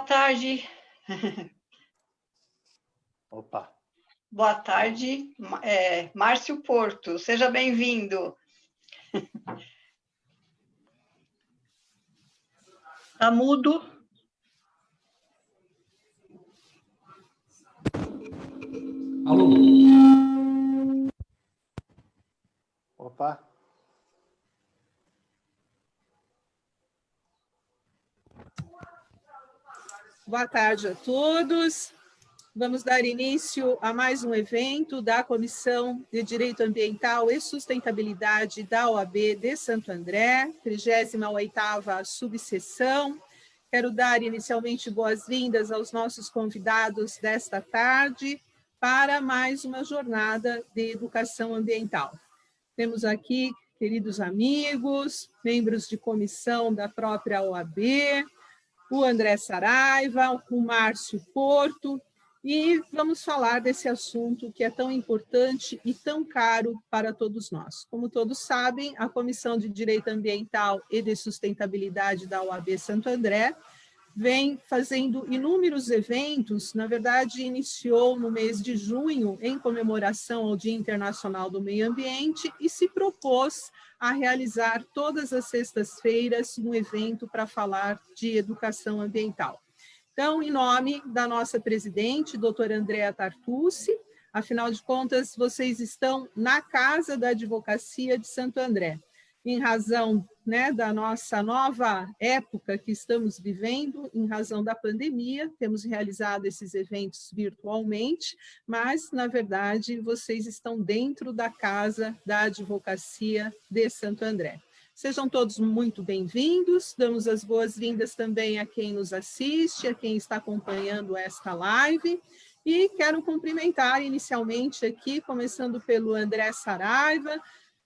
tarde. Opa. Boa tarde, Márcio Porto. Seja bem-vindo. Está mudo? Alô? Opa. Boa tarde a todos. Vamos dar início a mais um evento da Comissão de Direito Ambiental e Sustentabilidade da OAB de Santo André, 38ª subseção. Quero dar inicialmente boas-vindas aos nossos convidados desta tarde para mais uma jornada de educação ambiental. Temos aqui queridos amigos, membros de comissão da própria OAB, o André Saraiva, o Márcio Porto, e vamos falar desse assunto que é tão importante e tão caro para todos nós. Como todos sabem, a Comissão de Direito Ambiental e de Sustentabilidade da OAB Santo André vem fazendo inúmeros eventos, na verdade iniciou no mês de junho, em comemoração ao Dia Internacional do Meio Ambiente, e se propôs a realizar todas as sextas-feiras um evento para falar de educação ambiental. Então, em nome da nossa presidente, doutora Andrea Tartucci, afinal de contas, vocês estão na Casa da Advocacia de Santo André. Em razão da nossa nova época que estamos vivendo, em razão da pandemia, temos realizado esses eventos virtualmente, mas, na verdade, vocês estão dentro da Casa da Advocacia de Santo André. Sejam todos muito bem-vindos, damos as boas-vindas também a quem nos assiste, a quem está acompanhando esta live, e quero cumprimentar inicialmente aqui, começando pelo André Saraiva,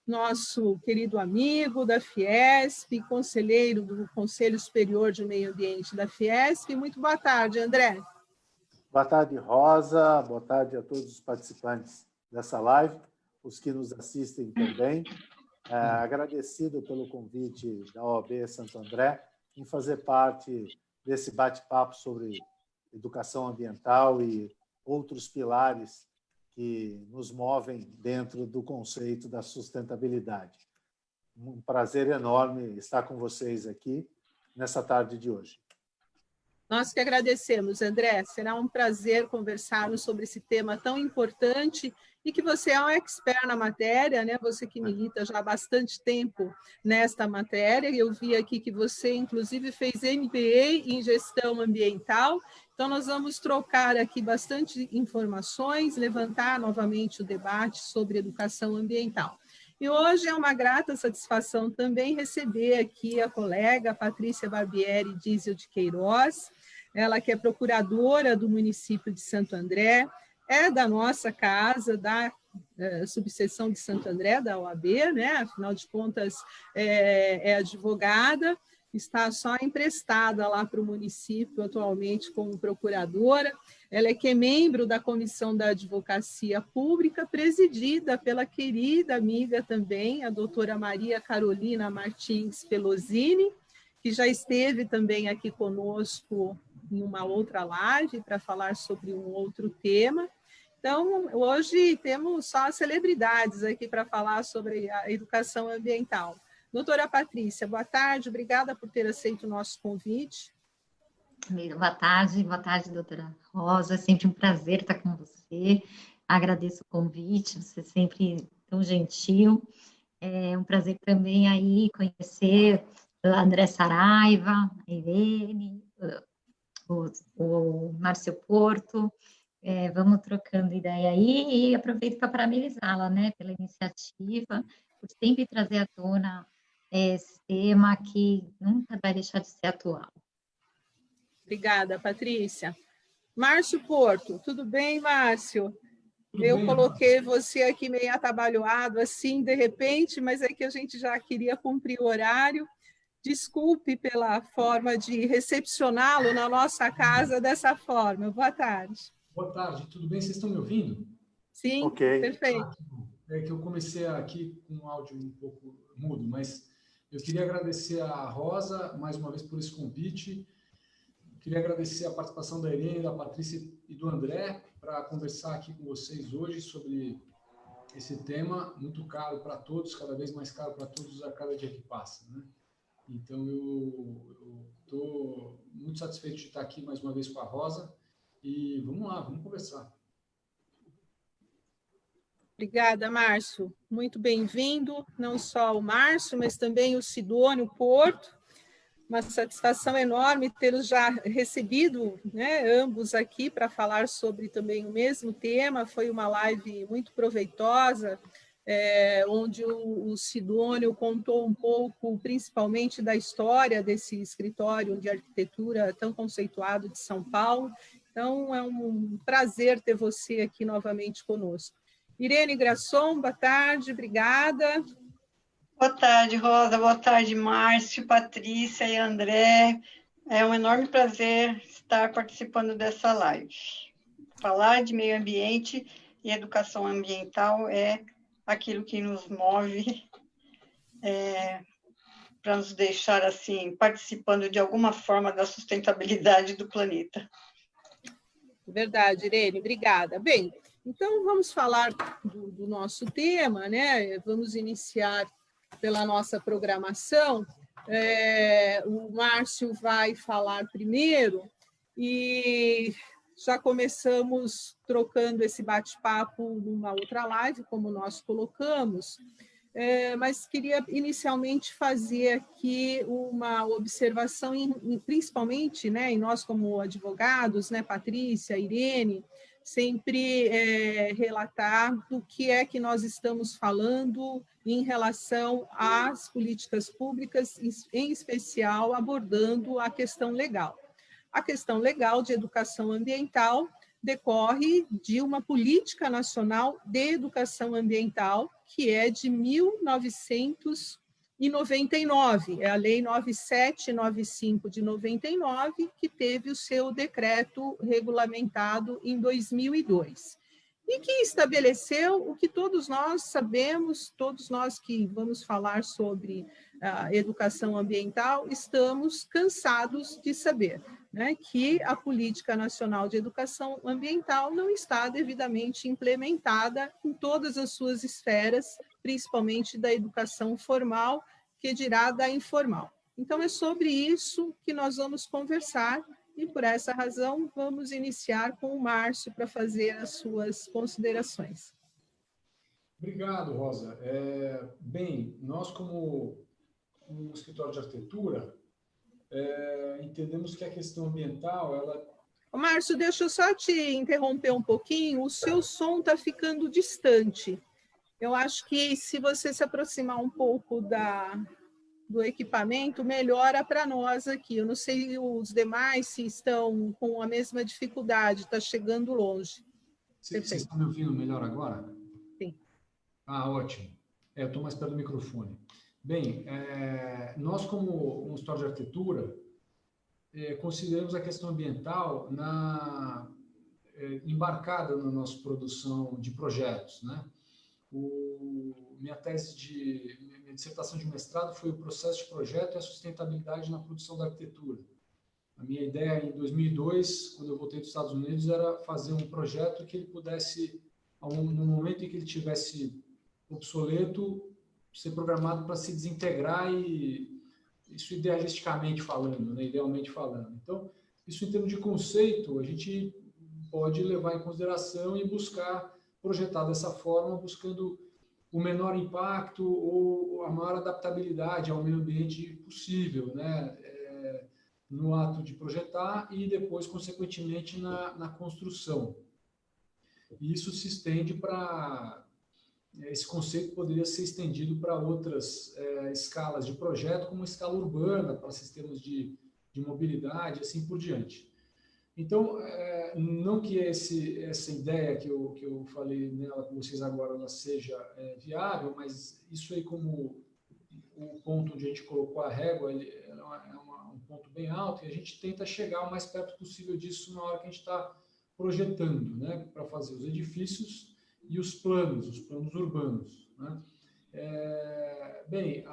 nosso querido amigo da Fiesp, conselheiro do Conselho Superior de Meio Ambiente da Fiesp. Muito boa tarde, André. Boa tarde, Rosa. Boa tarde a todos os participantes dessa live, os que nos assistem também. Agradecido pelo convite da OAB Santo André em fazer parte desse bate-papo sobre educação ambiental e outros pilares que nos movem dentro do conceito da sustentabilidade. Um prazer enorme estar com vocês aqui nessa tarde de hoje. Nós que agradecemos, André. Será um prazer conversarmos sobre esse tema tão importante e que você é um expert na matéria, né? Você que milita já há bastante tempo nesta matéria. Eu vi aqui que você, inclusive, fez MBA em gestão ambiental. Então, nós vamos trocar aqui bastante informações, levantar novamente o debate sobre educação ambiental. E hoje é uma grata satisfação também receber aqui a colega Patrícia Barbieri Diesel de Queiroz, ela que é procuradora do município de Santo André, é da nossa casa, da subseção de Santo André, da OAB, né? Afinal de contas, é advogada, está só emprestada lá para o município atualmente como procuradora. Ela é que é membro da Comissão da Advocacia Pública, presidida pela querida amiga também, a doutora Maria Carolina Martins Pelosini, que já esteve também aqui conosco em uma outra live para falar sobre um outro tema. Então, hoje temos só celebridades aqui para falar sobre a educação ambiental. Doutora Patrícia, boa tarde, obrigada por ter aceito o nosso convite. Boa tarde, doutora Rosa, é sempre um prazer estar com você, agradeço o convite, você é sempre tão gentil, é um prazer também aí conhecer o André Saraiva, a Irene, o Márcio Porto, vamos trocando ideia aí e aproveito para parabenizá-la, né, pela iniciativa, por sempre trazer à tona esse tema que nunca vai deixar de ser atual. Obrigada, Patrícia. Márcio Porto, tudo bem, Márcio? Tudo Eu bem, coloquei você aqui meio atabalhoado, assim, de repente, mas é que a gente já queria cumprir o horário. Desculpe pela forma de recepcioná-lo na nossa casa dessa forma. Boa tarde. Boa tarde, tudo bem? Vocês estão me ouvindo? Sim, Ok. perfeito. É que eu comecei aqui com um áudio um pouco mudo, mas eu queria agradecer a Rosa, mais uma vez, por esse convite. Queria agradecer a participação da Irene, da Patrícia e do André para conversar aqui com vocês hoje sobre esse tema muito caro para todos, cada vez mais caro para todos a cada dia que passa, né? Então, eu estou muito satisfeito de estar aqui mais uma vez com a Rosa e vamos lá, vamos conversar. Obrigada, Márcio. Muito bem-vindo, não só o Márcio, mas também o Sidônio Porto. Uma satisfação enorme tê-los já recebido, né, ambos aqui para falar sobre também o mesmo tema. Foi uma live muito proveitosa, onde o Sidônio contou um pouco, principalmente, da história desse escritório de arquitetura tão conceituado de São Paulo. Então, é um prazer ter você aqui novamente conosco. Irene Grasson, boa tarde, obrigada. Boa tarde, Rosa. Boa tarde, Márcio, Patrícia e André. É um enorme prazer estar participando dessa live. Falar de meio ambiente e educação ambiental é aquilo que nos move para nos deixar assim participando de alguma forma da sustentabilidade do planeta. Verdade, Irene, obrigada. Bem, então vamos falar do nosso tema, né? Vamos iniciar pela nossa programação. O Márcio vai falar primeiro e já começamos trocando esse bate-papo numa outra live, como nós colocamos, mas queria inicialmente fazer aqui uma observação, principalmente, né, em nós como advogados, né, Patrícia, Irene, sempre relatar do que é que nós estamos falando em relação às políticas públicas, em especial abordando a questão legal. A questão legal de educação ambiental decorre de uma política nacional de educação ambiental, que é de 1999, é a Lei 9795 de 99, que teve o seu decreto regulamentado em 2002, e que estabeleceu o que todos nós sabemos, todos nós que vamos falar sobre a educação ambiental, estamos cansados de saber, né, que a Política Nacional de Educação Ambiental não está devidamente implementada em todas as suas esferas, principalmente da educação formal, que dirá da informal. Então, é sobre isso que nós vamos conversar, e por essa razão vamos iniciar com o Márcio para fazer as suas considerações. Obrigado, Rosa. Bem, nós como um escritório de arquitetura, entendemos que a questão ambiental, ela... Márcio, deixa eu só te interromper um pouquinho, o seu som está ficando distante. Eu acho que se você se aproximar um pouco do equipamento, melhora para nós aqui. Eu não sei os demais se estão com a mesma dificuldade, está chegando longe. Vocês estão me ouvindo melhor agora? Sim. Ah, ótimo. Eu estou mais perto do microfone. Bem, nós como um escritório de arquitetura, consideramos a questão ambiental embarcada na nossa produção de projetos, né? Minha dissertação de mestrado foi o processo de projeto e a sustentabilidade na produção da arquitetura. A minha ideia em 2002, quando eu voltei dos Estados Unidos, era fazer um projeto que ele pudesse, no momento em que ele tivesse obsoleto, ser programado para se desintegrar, e isso idealisticamente falando, né? Idealmente falando. Então, isso em termos de conceito, a gente pode levar em consideração e buscar projetar dessa forma, buscando o menor impacto ou a maior adaptabilidade ao meio ambiente possível, né? No ato de projetar e depois, consequentemente, na construção. E isso se estende para... Esse conceito poderia ser estendido para outras escalas de projeto, como a escala urbana, para sistemas de mobilidade, assim por diante. Então, não que essa ideia que eu falei nela com vocês agora ela seja viável, mas isso aí, como o ponto onde a gente colocou a régua, é um ponto bem alto, e a gente tenta chegar o mais perto possível disso na hora que a gente está projetando, né, para fazer os edifícios e os planos urbanos, né? Bem,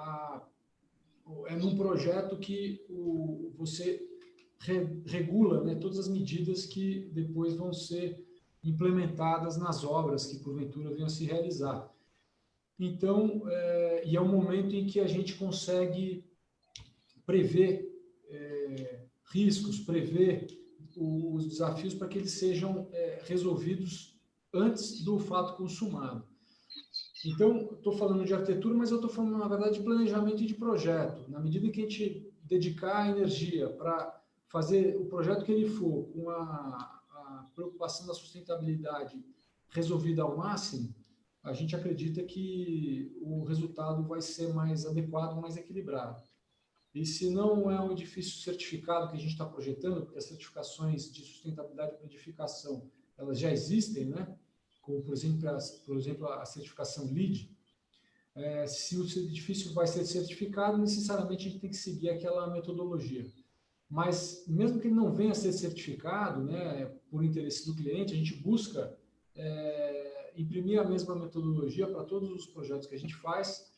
é num projeto que você regula, né, todas as medidas que depois vão ser implementadas nas obras que, porventura, venham a se realizar. Então, e é um momento em que a gente consegue prever riscos, prever os desafios para que eles sejam resolvidos antes do fato consumado. Então, estou falando de arquitetura, mas eu estou falando, na verdade, de planejamento e de projeto. Na medida em que a gente dedicar energia para fazer o projeto que ele for, com a preocupação da sustentabilidade resolvida ao máximo, a gente acredita que o resultado vai ser mais adequado, mais equilibrado. E se não é um edifício certificado que a gente está projetando, porque as certificações de sustentabilidade para edificação, elas já existem, né? Como, por exemplo, a certificação LEED, se o edifício vai ser certificado, necessariamente a gente tem que seguir aquela metodologia. Mas, mesmo que ele não venha a ser certificado, né, por interesse do cliente, a gente busca imprimir a mesma metodologia para todos os projetos que a gente faz,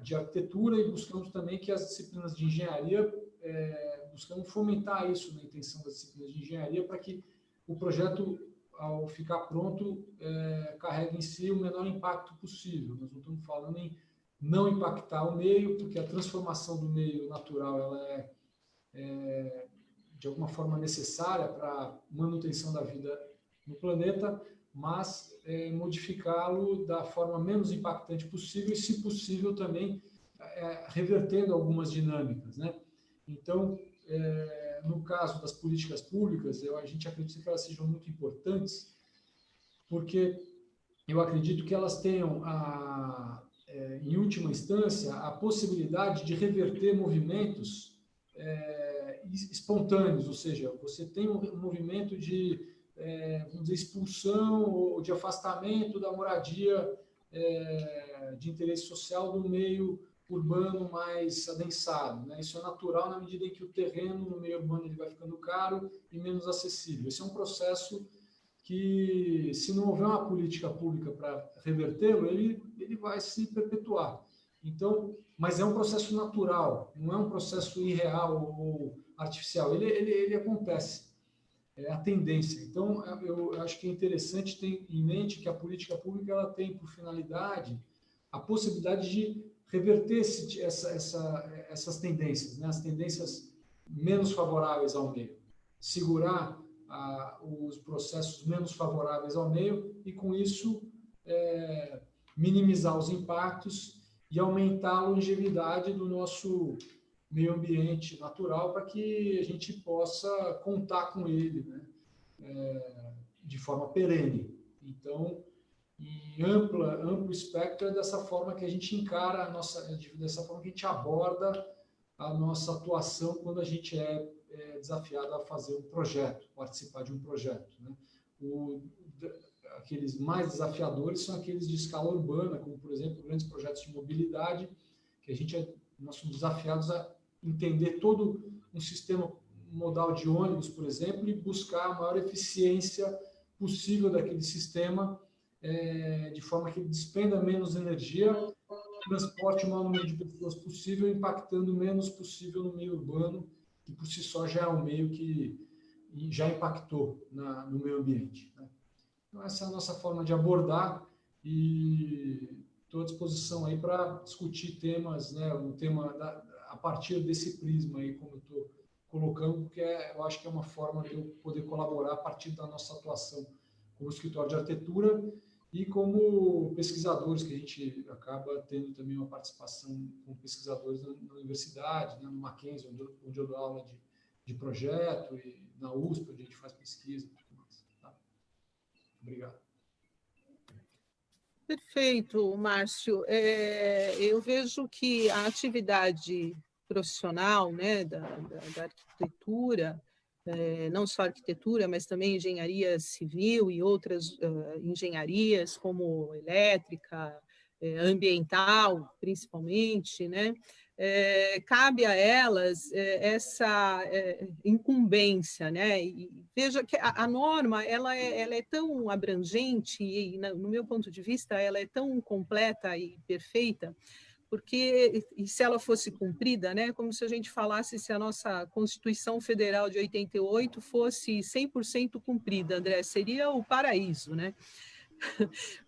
de arquitetura, e buscamos também que as disciplinas de engenharia, buscamos fomentar isso na intenção das disciplinas de engenharia, para que o projeto, ao ficar pronto, carregue em si o menor impacto possível. Nós não estamos falando em não impactar o meio, porque a transformação do meio natural ela é de alguma forma necessária para a manutenção da vida no planeta, mas modificá-lo da forma menos impactante possível e, se possível, também revertendo algumas dinâmicas, né? Então, no caso das políticas públicas, a gente acredita que elas sejam muito importantes, porque eu acredito que elas tenham, em última instância, a possibilidade de reverter movimentos espontâneos, ou seja, você tem um movimento de, vamos dizer, expulsão ou de afastamento da moradia de interesse social do meio urbano mais adensado, né? Isso é natural na medida em que o terreno no meio urbano ele vai ficando caro e menos acessível. Esse é um processo que, se não houver uma política pública para revertê-lo, ele vai se perpetuar. Então, mas é um processo natural, não é um processo irreal ou artificial. Ele acontece, é a tendência. Então, eu acho que é interessante ter em mente que a política pública ela tem por finalidade a possibilidade de reverter essas tendências, né? As tendências menos favoráveis ao meio, segurar os processos menos favoráveis ao meio e, com isso, minimizar os impactos e aumentar a longevidade do nosso meio ambiente natural, para que a gente possa contar com ele, né? De forma perene. Então, em amplo espectro, é dessa forma que a gente encara dessa forma que a gente aborda a nossa atuação quando a gente é desafiado a fazer um projeto, participar de um projeto, né? Aqueles mais desafiadores são aqueles de escala urbana, como, por exemplo, grandes projetos de mobilidade, que nós somos desafiados a entender todo um sistema modal de ônibus, por exemplo, e buscar a maior eficiência possível daquele sistema, de forma que ele despenda menos energia, transporte o maior número de pessoas possível, impactando o menos possível no meio urbano, que por si só já é um meio que já impactou no meio ambiente, né? Então, essa é a nossa forma de abordar, e estou à disposição aí para discutir temas, né, a partir desse prisma aí, como eu estou colocando, porque eu acho que é uma forma de eu poder colaborar a partir da nossa atuação como escritório de arquitetura e como pesquisadores, que a gente acaba tendo também uma participação com pesquisadores na universidade, né, no Mackenzie, onde eu dou aula de projeto, e na USP, onde a gente faz pesquisa. Tá? Obrigado. Perfeito, Márcio. Eu vejo que a atividade profissional, né, da arquitetura, não só arquitetura, mas também engenharia civil e outras engenharias, como elétrica, ambiental, principalmente, né? Cabe a elas essa incumbência, né? E veja que a norma ela é tão abrangente e, no meu ponto de vista, ela é tão completa e perfeita, porque e se ela fosse cumprida, né, como se a gente falasse se a nossa Constituição Federal de 88 fosse 100% cumprida, André, seria o paraíso, né?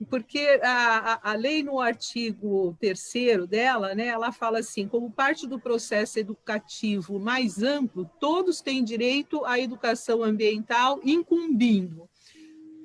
Porque a lei, no artigo 3º dela, né, ela fala assim, como parte do processo educativo mais amplo, todos têm direito à educação ambiental, incumbindo.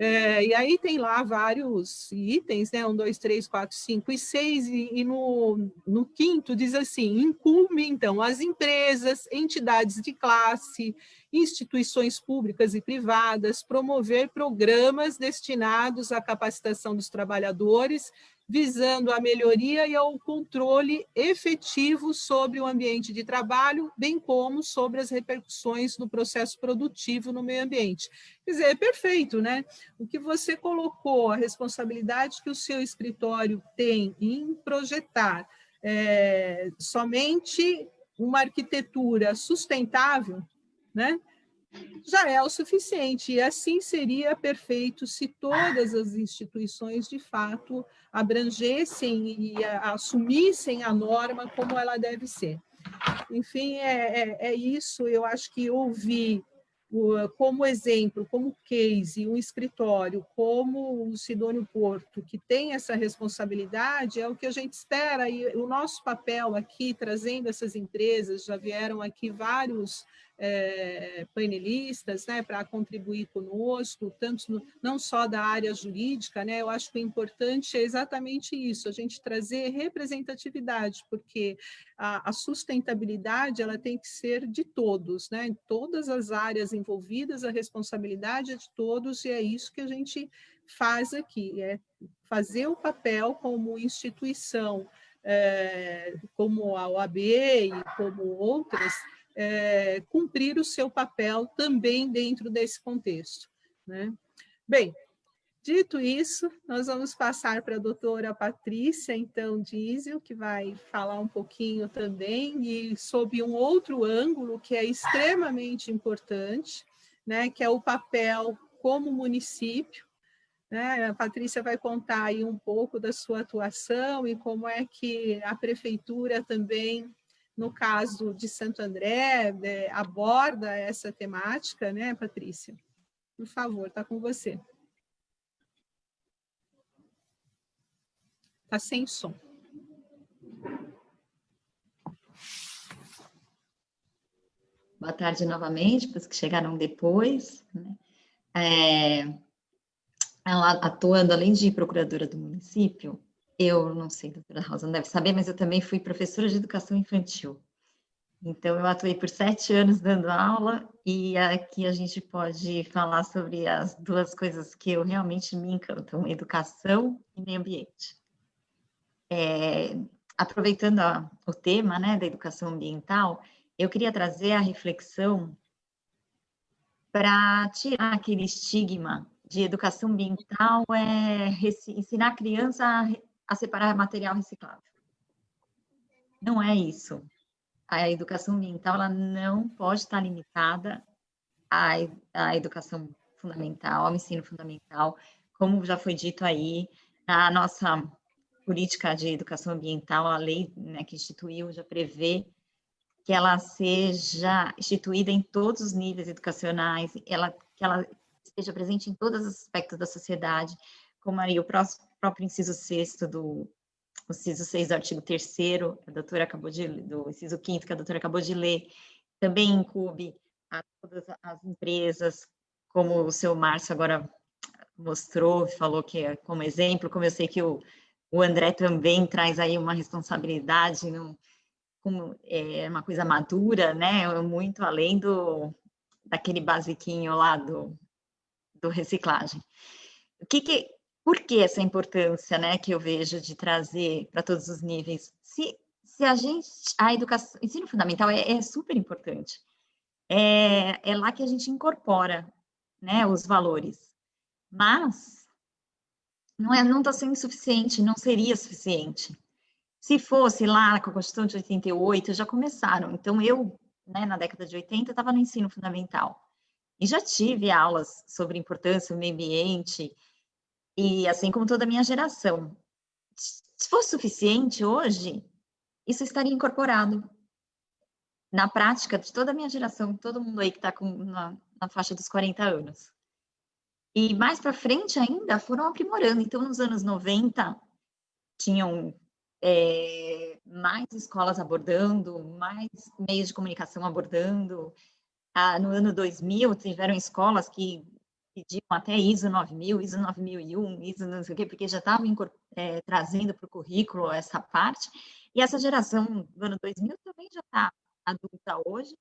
E aí tem lá vários itens, né? 1, 2, 3, 4, 5 e 6, e no 5º diz assim, incumbe, então, as empresas, entidades de classe, instituições públicas e privadas, promover programas destinados à capacitação dos trabalhadores, visando a melhoria e ao controle efetivo sobre o ambiente de trabalho, bem como sobre as repercussões do processo produtivo no meio ambiente. Quer dizer, é perfeito, né? O que você colocou, a responsabilidade que o seu escritório tem em projetar somente uma arquitetura sustentável, né? Já é o suficiente, e assim seria perfeito se todas as instituições, de fato, abrangessem e assumissem a norma como ela deve ser. Enfim, é isso. Eu acho que ouvir como exemplo, como case, um escritório como o Sidônio Porto, que tem essa responsabilidade, é o que a gente espera, e o nosso papel aqui, trazendo essas empresas, já vieram aqui vários painelistas, né, para contribuir conosco, tanto não só da área jurídica, né, eu acho que o importante é exatamente isso, a gente trazer representatividade, porque a sustentabilidade ela tem que ser de todos, né, em todas as áreas envolvidas, a responsabilidade é de todos, e é isso que a gente faz aqui, é fazer o papel como instituição, como a OAB e como outras, cumprir o seu papel também dentro desse contexto, né? Bem, dito isso, nós vamos passar para a doutora Patrícia, então, Dísio, que vai falar um pouquinho também, e sob um outro ângulo que é extremamente importante, né, que é o papel como município, né? A Patrícia vai contar aí um pouco da sua atuação e como é que a prefeitura também, no caso de Santo André, aborda essa temática, né, Patrícia? Por favor, está com você. Está sem som. Boa tarde novamente, para os que chegaram depois, né? Ela atuando, além de procuradora do município, eu não sei, a doutora Rosa não deve saber, mas eu também fui professora de educação infantil. Então, eu atuei por 7 anos dando aula, e aqui a gente pode falar sobre as duas coisas que eu realmente me encantam, educação e meio ambiente. Aproveitando o tema, né, da educação ambiental, eu queria trazer a reflexão para tirar aquele estigma de educação ambiental ensinar a criança a separar material reciclável. Não é isso. A educação ambiental ela não pode estar limitada à educação fundamental, ao ensino fundamental, como já foi dito aí, a nossa política de educação ambiental, a lei, né, que instituiu, já prevê que ela seja instituída em todos os níveis educacionais, que ela esteja presente em todos os aspectos da sociedade, como aí o próprio inciso 6º do artigo 3º, a doutora acabou do inciso 5º, que a doutora acabou de ler, também incube a todas as empresas, como o seu Márcio agora mostrou, falou que é como exemplo, como eu sei que o André também traz aí uma responsabilidade, como uma coisa madura, né, muito além daquele basiquinho lá do reciclagem. Por que essa importância, né, que eu vejo de trazer para todos os níveis? Se a educação, ensino fundamental é super importante. É lá que a gente incorpora, né, os valores. Mas não está sendo suficiente, não seria suficiente. Se fosse lá com a Constituição de 88, já começaram. Então, eu, né, na década de 80, estava no ensino fundamental. E já tive aulas sobre a importância do meio ambiente, e assim como toda a minha geração. Se fosse suficiente hoje, isso estaria incorporado na prática de toda a minha geração, todo mundo aí que está na faixa dos 40 anos. E mais para frente ainda foram aprimorando. Então, nos anos 90, tinham mais escolas abordando, mais meios de comunicação abordando. No ano 2000, tiveram escolas que pediam até ISO 9000, ISO 9001, ISO não sei o quê, porque já estavam trazendo para o currículo essa parte. E essa geração do ano 2000 também já está adulta hoje.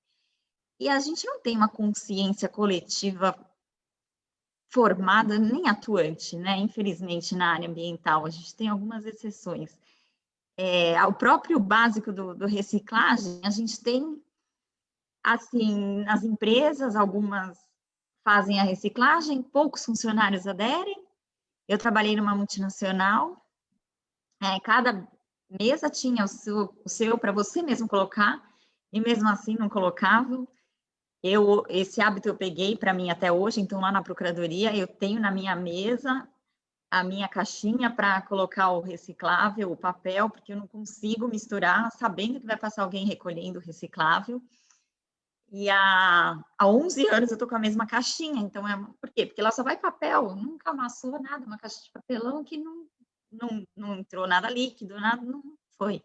E a gente não tem uma consciência coletiva formada nem atuante, né? Infelizmente, na área ambiental, a gente tem algumas exceções. O próprio básico do reciclagem, a gente tem, assim, nas empresas, algumas fazem a reciclagem, poucos funcionários aderem. Eu trabalhei numa multinacional, cada mesa tinha o seu para você mesmo colocar, e mesmo assim não colocavam. Esse hábito eu peguei para mim até hoje, então lá na Procuradoria eu tenho na minha mesa a minha caixinha para colocar o reciclável, o papel, porque eu não consigo misturar, sabendo que vai passar alguém recolhendo o reciclável. E há 11 anos eu estou com a mesma caixinha, então por quê? Porque lá só vai papel, nunca amassou nada, uma caixa de papelão que não entrou nada líquido, nada, não foi.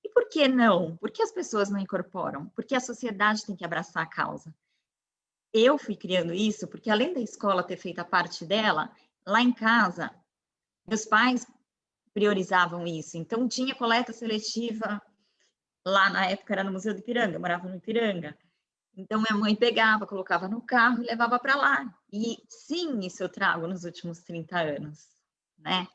E por que não? Por que as pessoas não incorporam? Porque a sociedade tem que abraçar a causa. Eu fui criando isso porque, além da escola ter feito a parte dela, lá em casa, meus pais priorizavam isso. Então, tinha coleta seletiva, lá na época era no Museu do Ipiranga, eu morava no Ipiranga. Então, minha mãe pegava, colocava no carro e levava para lá. E, sim, isso eu trago nos últimos 30 anos, né?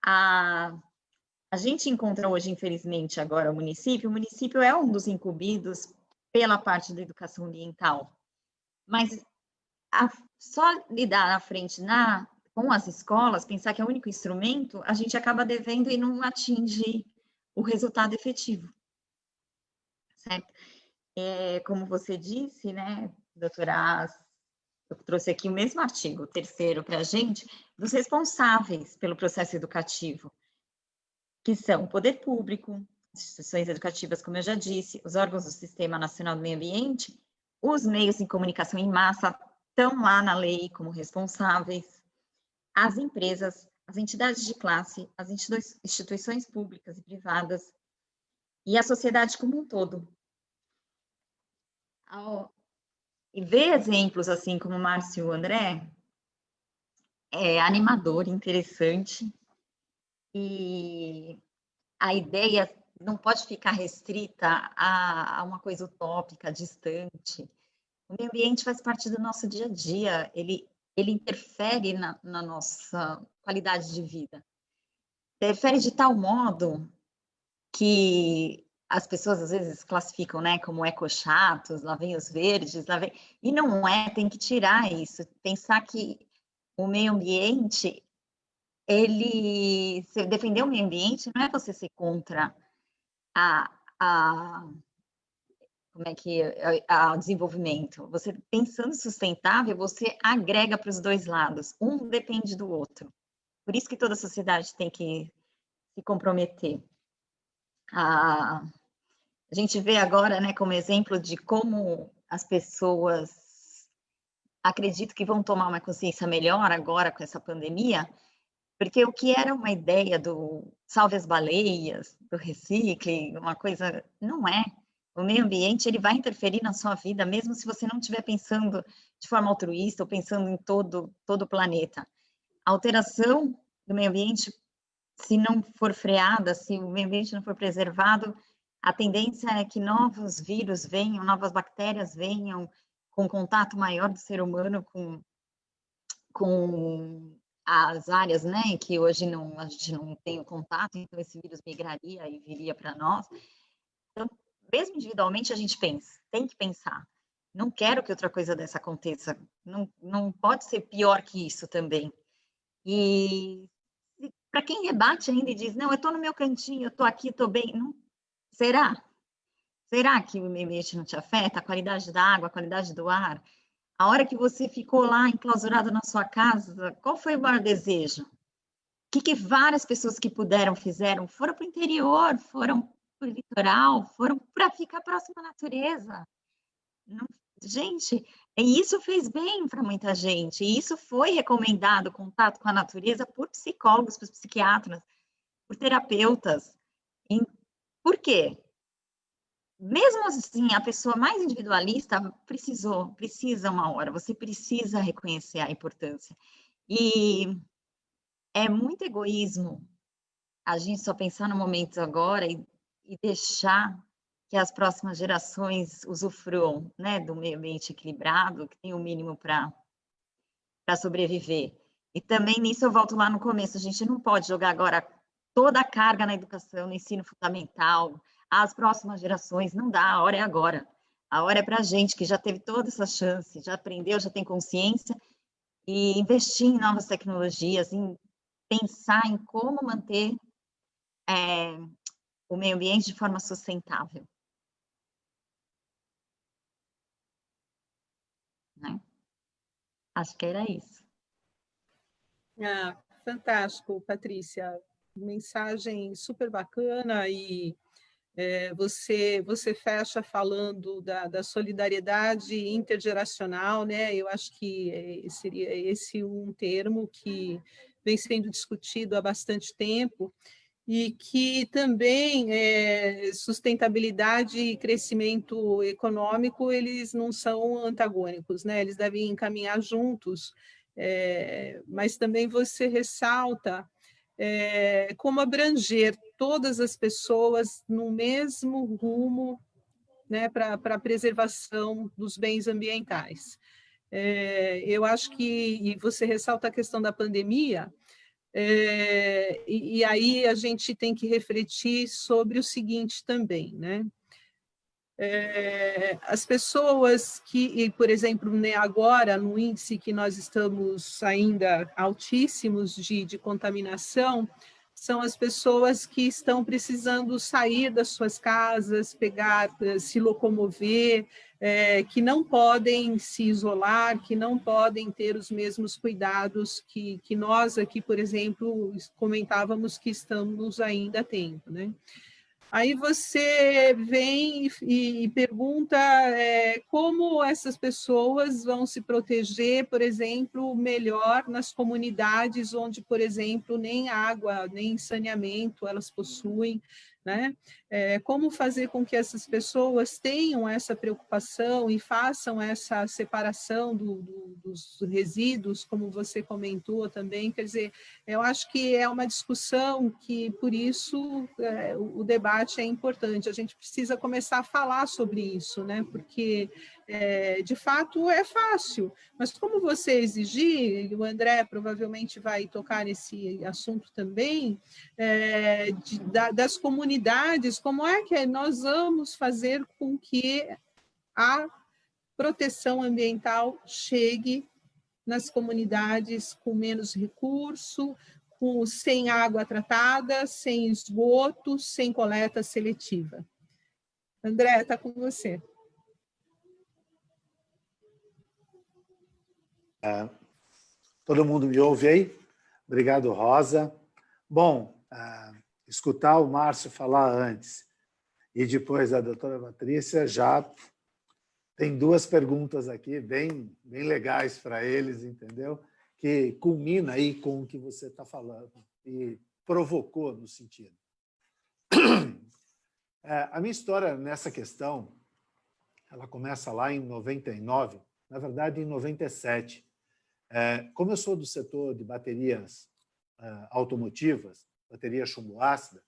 A gente encontra hoje, infelizmente, agora o município é um dos incumbidos pela parte da educação ambiental, mas só lidar na frente com as escolas, pensar que é o único instrumento, a gente acaba devendo e não atinge o resultado efetivo, certo? Como você disse, né, doutora, eu trouxe aqui o mesmo artigo, o terceiro para a gente, dos responsáveis pelo processo educativo, que são o poder público, instituições educativas, como eu já disse, os órgãos do Sistema Nacional do Meio Ambiente, os meios de comunicação em massa estão lá na lei como responsáveis, as empresas, as entidades de classe, as instituições públicas e privadas e a sociedade como um todo. E ver exemplos assim como o Márcio e o André é animador, interessante, e a ideia não pode ficar restrita a uma coisa utópica, distante. O meio ambiente faz parte do nosso dia a dia, ele interfere na nossa qualidade de vida. Interfere de tal modo que as pessoas às vezes classificam, né, como ecochatos, lá vem os verdes, lá vem... E não é, tem que tirar isso, pensar que o meio ambiente, defender o meio ambiente não é você ser contra o desenvolvimento. Você pensando sustentável, você agrega para os dois lados, um depende do outro. Por isso que toda a sociedade tem que se comprometer. A gente vê agora, né, como exemplo de como as pessoas acredito que vão tomar uma consciência melhor agora com essa pandemia, porque o que era uma ideia do salve as baleias, do recicle, uma coisa, não é. O meio ambiente, ele vai interferir na sua vida, mesmo se você não estiver pensando de forma altruísta ou pensando em todo o planeta. A alteração do meio ambiente, se não for freada, se o meio ambiente não for preservado, a tendência é que novos vírus venham, novas bactérias venham, com contato maior do ser humano com as áreas, né, que hoje a gente não tem o contato, então esse vírus migraria e viria para nós. Então, mesmo individualmente, a gente tem que pensar. Não quero que outra coisa dessa aconteça. Não pode ser pior que isso também. E para quem rebate ainda e diz, não, eu estou no meu cantinho, eu estou aqui, estou bem. Não, será? Será que o meio ambiente não te afeta? A qualidade da água, a qualidade do ar? A hora que você ficou lá enclausurado na sua casa, qual foi o maior desejo? O que várias pessoas que puderam, fizeram? Foram para o interior, foram para o litoral foram para ficar próximo à natureza. Não, gente, e isso fez bem para muita gente, e isso foi recomendado, o contato com a natureza, por psicólogos, por psiquiatras, por terapeutas. Por quê? Mesmo assim, a pessoa mais individualista precisa uma hora, você precisa reconhecer a importância. E é muito egoísmo a gente só pensar no momento agora e deixar que as próximas gerações usufruam, né, do meio ambiente equilibrado, que tem o mínimo para sobreviver. E também nisso eu volto lá no começo, a gente não pode jogar agora toda a carga na educação, no ensino fundamental, às próximas gerações, não dá, a hora é agora. A hora é para a gente que já teve toda essa chance, já aprendeu, já tem consciência, e investir em novas tecnologias, em pensar em como manter o meio ambiente de forma sustentável. Né? Acho que era isso. Ah, fantástico, Patrícia. Mensagem super bacana e você fecha falando da solidariedade intergeracional, né? Eu acho que seria esse um termo que vem sendo discutido há bastante tempo e que também sustentabilidade e crescimento econômico, eles não são antagônicos, né? Eles devem caminhar juntos, mas também você ressalta como abranger todas as pessoas no mesmo rumo, né, para a preservação dos bens ambientais. Eu acho que, e você ressalta a questão da pandemia, e aí a gente tem que refletir sobre o seguinte também, né? As pessoas que, por exemplo, né, agora, no índice que nós estamos ainda altíssimos de contaminação, são as pessoas que estão precisando sair das suas casas, se locomover, que não podem se isolar, que não podem ter os mesmos cuidados que nós aqui, por exemplo, comentávamos que estamos ainda tendo, né? Aí você vem e pergunta como essas pessoas vão se proteger, por exemplo, melhor nas comunidades onde, por exemplo, nem água, nem saneamento elas possuem, né? Como fazer com que essas pessoas tenham essa preocupação e façam essa separação dos resíduos, como você comentou também, quer dizer, eu acho que é uma discussão que, por isso, o debate é importante. A gente precisa começar a falar sobre isso, né? Porque, de fato, é fácil. Mas como você exigir, e o André provavelmente vai tocar nesse assunto também, das comunidades, como é que nós vamos fazer com que a proteção ambiental chegue nas comunidades com menos recurso, sem água tratada, sem esgoto, sem coleta seletiva. André, está com você. Todo mundo me ouve aí? Obrigado, Rosa. Bom, escutar o Márcio falar antes e depois a doutora Patrícia, já tem duas perguntas aqui bem legais para eles, entendeu? Que culmina aí com o que você está falando e provocou no sentido. A minha história nessa questão, ela começa lá em 99, na verdade em 97. Como eu sou do setor de baterias automotivas, bateria chumbo ácida,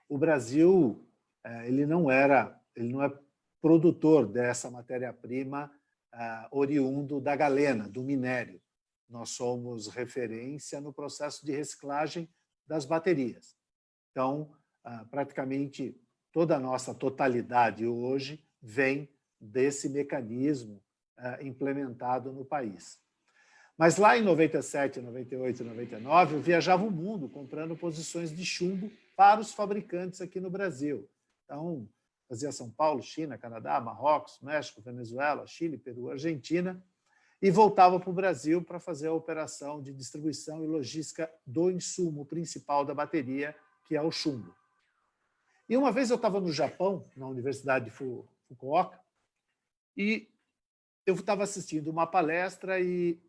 o Brasil ele não é produtor dessa matéria-prima oriundo da galena, do minério. Nós somos referência no processo de reciclagem das baterias. Então, praticamente toda a nossa totalidade hoje vem desse mecanismo implementado no país. Mas lá em 97, 98, 99, eu viajava o mundo comprando posições de chumbo para os fabricantes aqui no Brasil. Então, fazia São Paulo, China, Canadá, Marrocos, México, Venezuela, Chile, Peru, Argentina, e voltava para o Brasil para fazer a operação de distribuição e logística do insumo principal da bateria, que é o chumbo. E uma vez eu estava no Japão, na Universidade de Fukuoka, e eu estava assistindo uma palestra e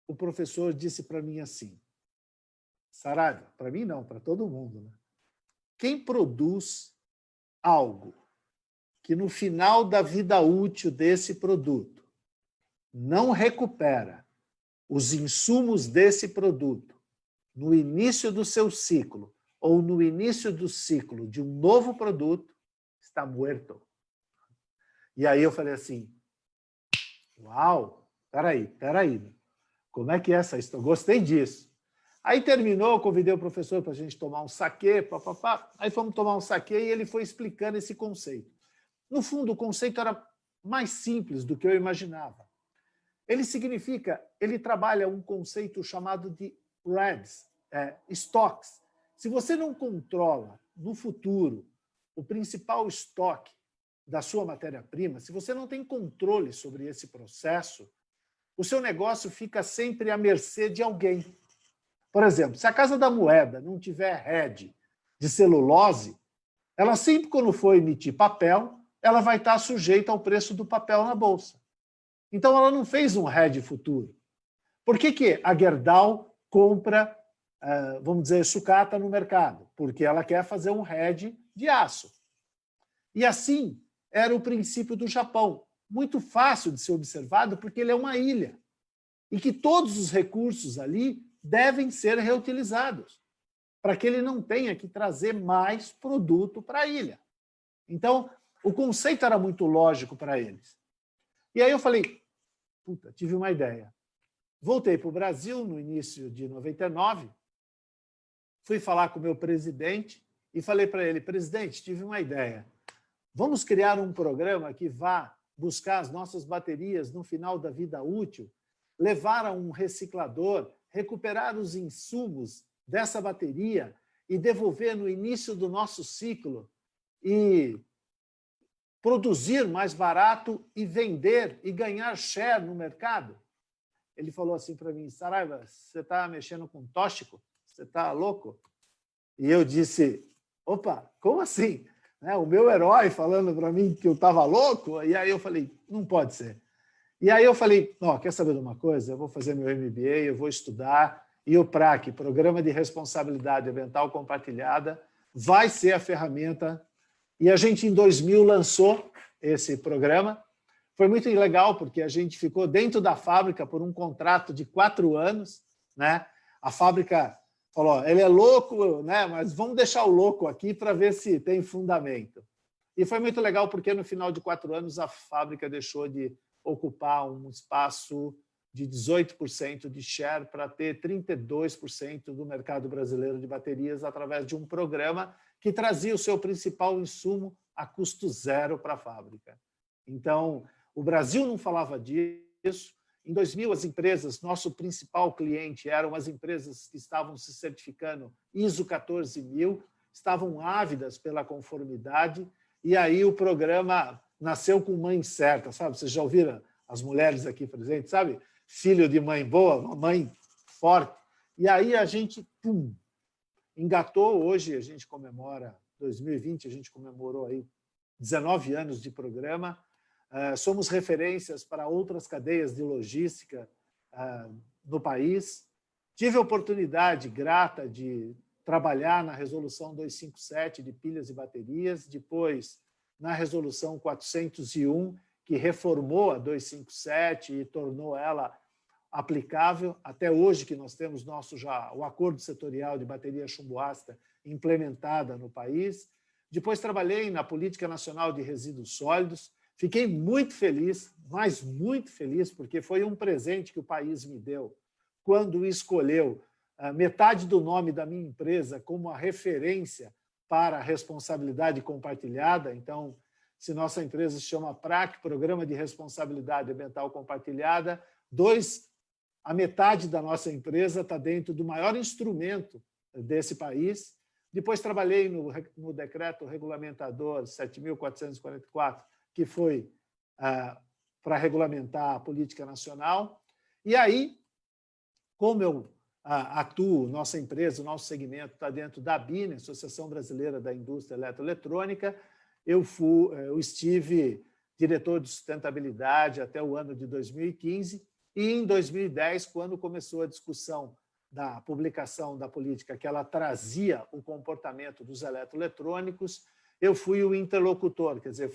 o professor disse para mim assim, Saraiva, para mim não, para todo mundo, né? Quem produz algo que no final da vida útil desse produto não recupera os insumos desse produto no início do seu ciclo ou no início do ciclo de um novo produto, está morto. E aí eu falei assim, uau, peraí, como é que é essa história? Gostei disso. Aí terminou, eu convidei o professor para a gente tomar um saquê, papapá. Aí fomos tomar um saquê e ele foi explicando esse conceito. No fundo, o conceito era mais simples do que eu imaginava. Ele trabalha um conceito chamado de REDs, estoques. Se você não controla, no futuro, o principal estoque da sua matéria-prima, se você não tem controle sobre esse processo, o seu negócio fica sempre à mercê de alguém. Por exemplo, se a Casa da Moeda não tiver RED de celulose, ela sempre, quando for emitir papel, ela vai estar sujeita ao preço do papel na Bolsa. Então, ela não fez um RED futuro. Por que a Gerdau compra, vamos dizer, sucata no mercado? Porque ela quer fazer um RED de aço. E assim era o princípio do Japão. Muito fácil de ser observado, porque ele é uma ilha. E que todos os recursos ali devem ser reutilizados, para que ele não tenha que trazer mais produto para a ilha. Então, o conceito era muito lógico para eles. E aí eu falei, puta, tive uma ideia. Voltei para o Brasil no início de 99, fui falar com o meu presidente e falei para ele, presidente, tive uma ideia. Vamos criar um programa que vá buscar as nossas baterias no final da vida útil, levar a um reciclador, recuperar os insumos dessa bateria e devolver no início do nosso ciclo e produzir mais barato e vender e ganhar share no mercado? Ele falou assim para mim, Saraiva, você está mexendo com tóxico? Você está louco? E eu disse, opa, como assim? O meu herói falando para mim que eu estava louco? E aí eu falei, não pode ser. E aí eu falei, quer saber de uma coisa? Eu vou fazer meu MBA, eu vou estudar, e o PRAC, Programa de Responsabilidade Ambiental Compartilhada, vai ser a ferramenta. E a gente, em 2000, lançou esse programa. Foi muito legal, porque a gente ficou dentro da fábrica por um contrato de 4 anos. Né? A fábrica falou, ele é louco, né? Mas vamos deixar o louco aqui para ver se tem fundamento. E foi muito legal, porque no final de 4 anos a fábrica deixou de ocupar um espaço de 18% de share para ter 32% do mercado brasileiro de baterias através de um programa que trazia o seu principal insumo a custo zero para a fábrica. Então, o Brasil não falava disso. Em 2000, as empresas, nosso principal cliente eram as empresas que estavam se certificando ISO 14000, estavam ávidas pela conformidade, e aí o programa nasceu com mãe certa, sabe? Vocês já ouviram as mulheres aqui presentes, sabe? Filho de mãe boa, uma mãe forte. E aí a gente, engatou. Hoje a gente comemora, 2020, a gente comemorou aí 19 anos de programa. Somos referências para outras cadeias de logística no país. Tive a oportunidade grata de trabalhar na Resolução 257 de pilhas e baterias, depois na Resolução 401, que reformou a 257 e tornou ela aplicável. Até hoje que nós temos o acordo setorial de bateria chumbo ácida implementada no país. Depois trabalhei na Política Nacional de Resíduos Sólidos. Fiquei muito feliz, mas muito feliz, porque foi um presente que o país me deu quando escolheu metade do nome da minha empresa como a referência para a responsabilidade compartilhada. Então, se nossa empresa se chama PRAC, Programa de Responsabilidade Ambiental Compartilhada, a metade da nossa empresa está dentro do maior instrumento desse país. Depois trabalhei no decreto regulamentador 7.444, que foi para regulamentar a política nacional. E aí, como eu atuo, nossa empresa, o nosso segmento está dentro da ABINE, Associação Brasileira da Indústria Eletroeletrônica. Eu estive diretor de sustentabilidade até o ano de 2015, e em 2010, quando começou a discussão da publicação da política que ela trazia o comportamento dos eletroeletrônicos, eu fui o interlocutor, quer dizer,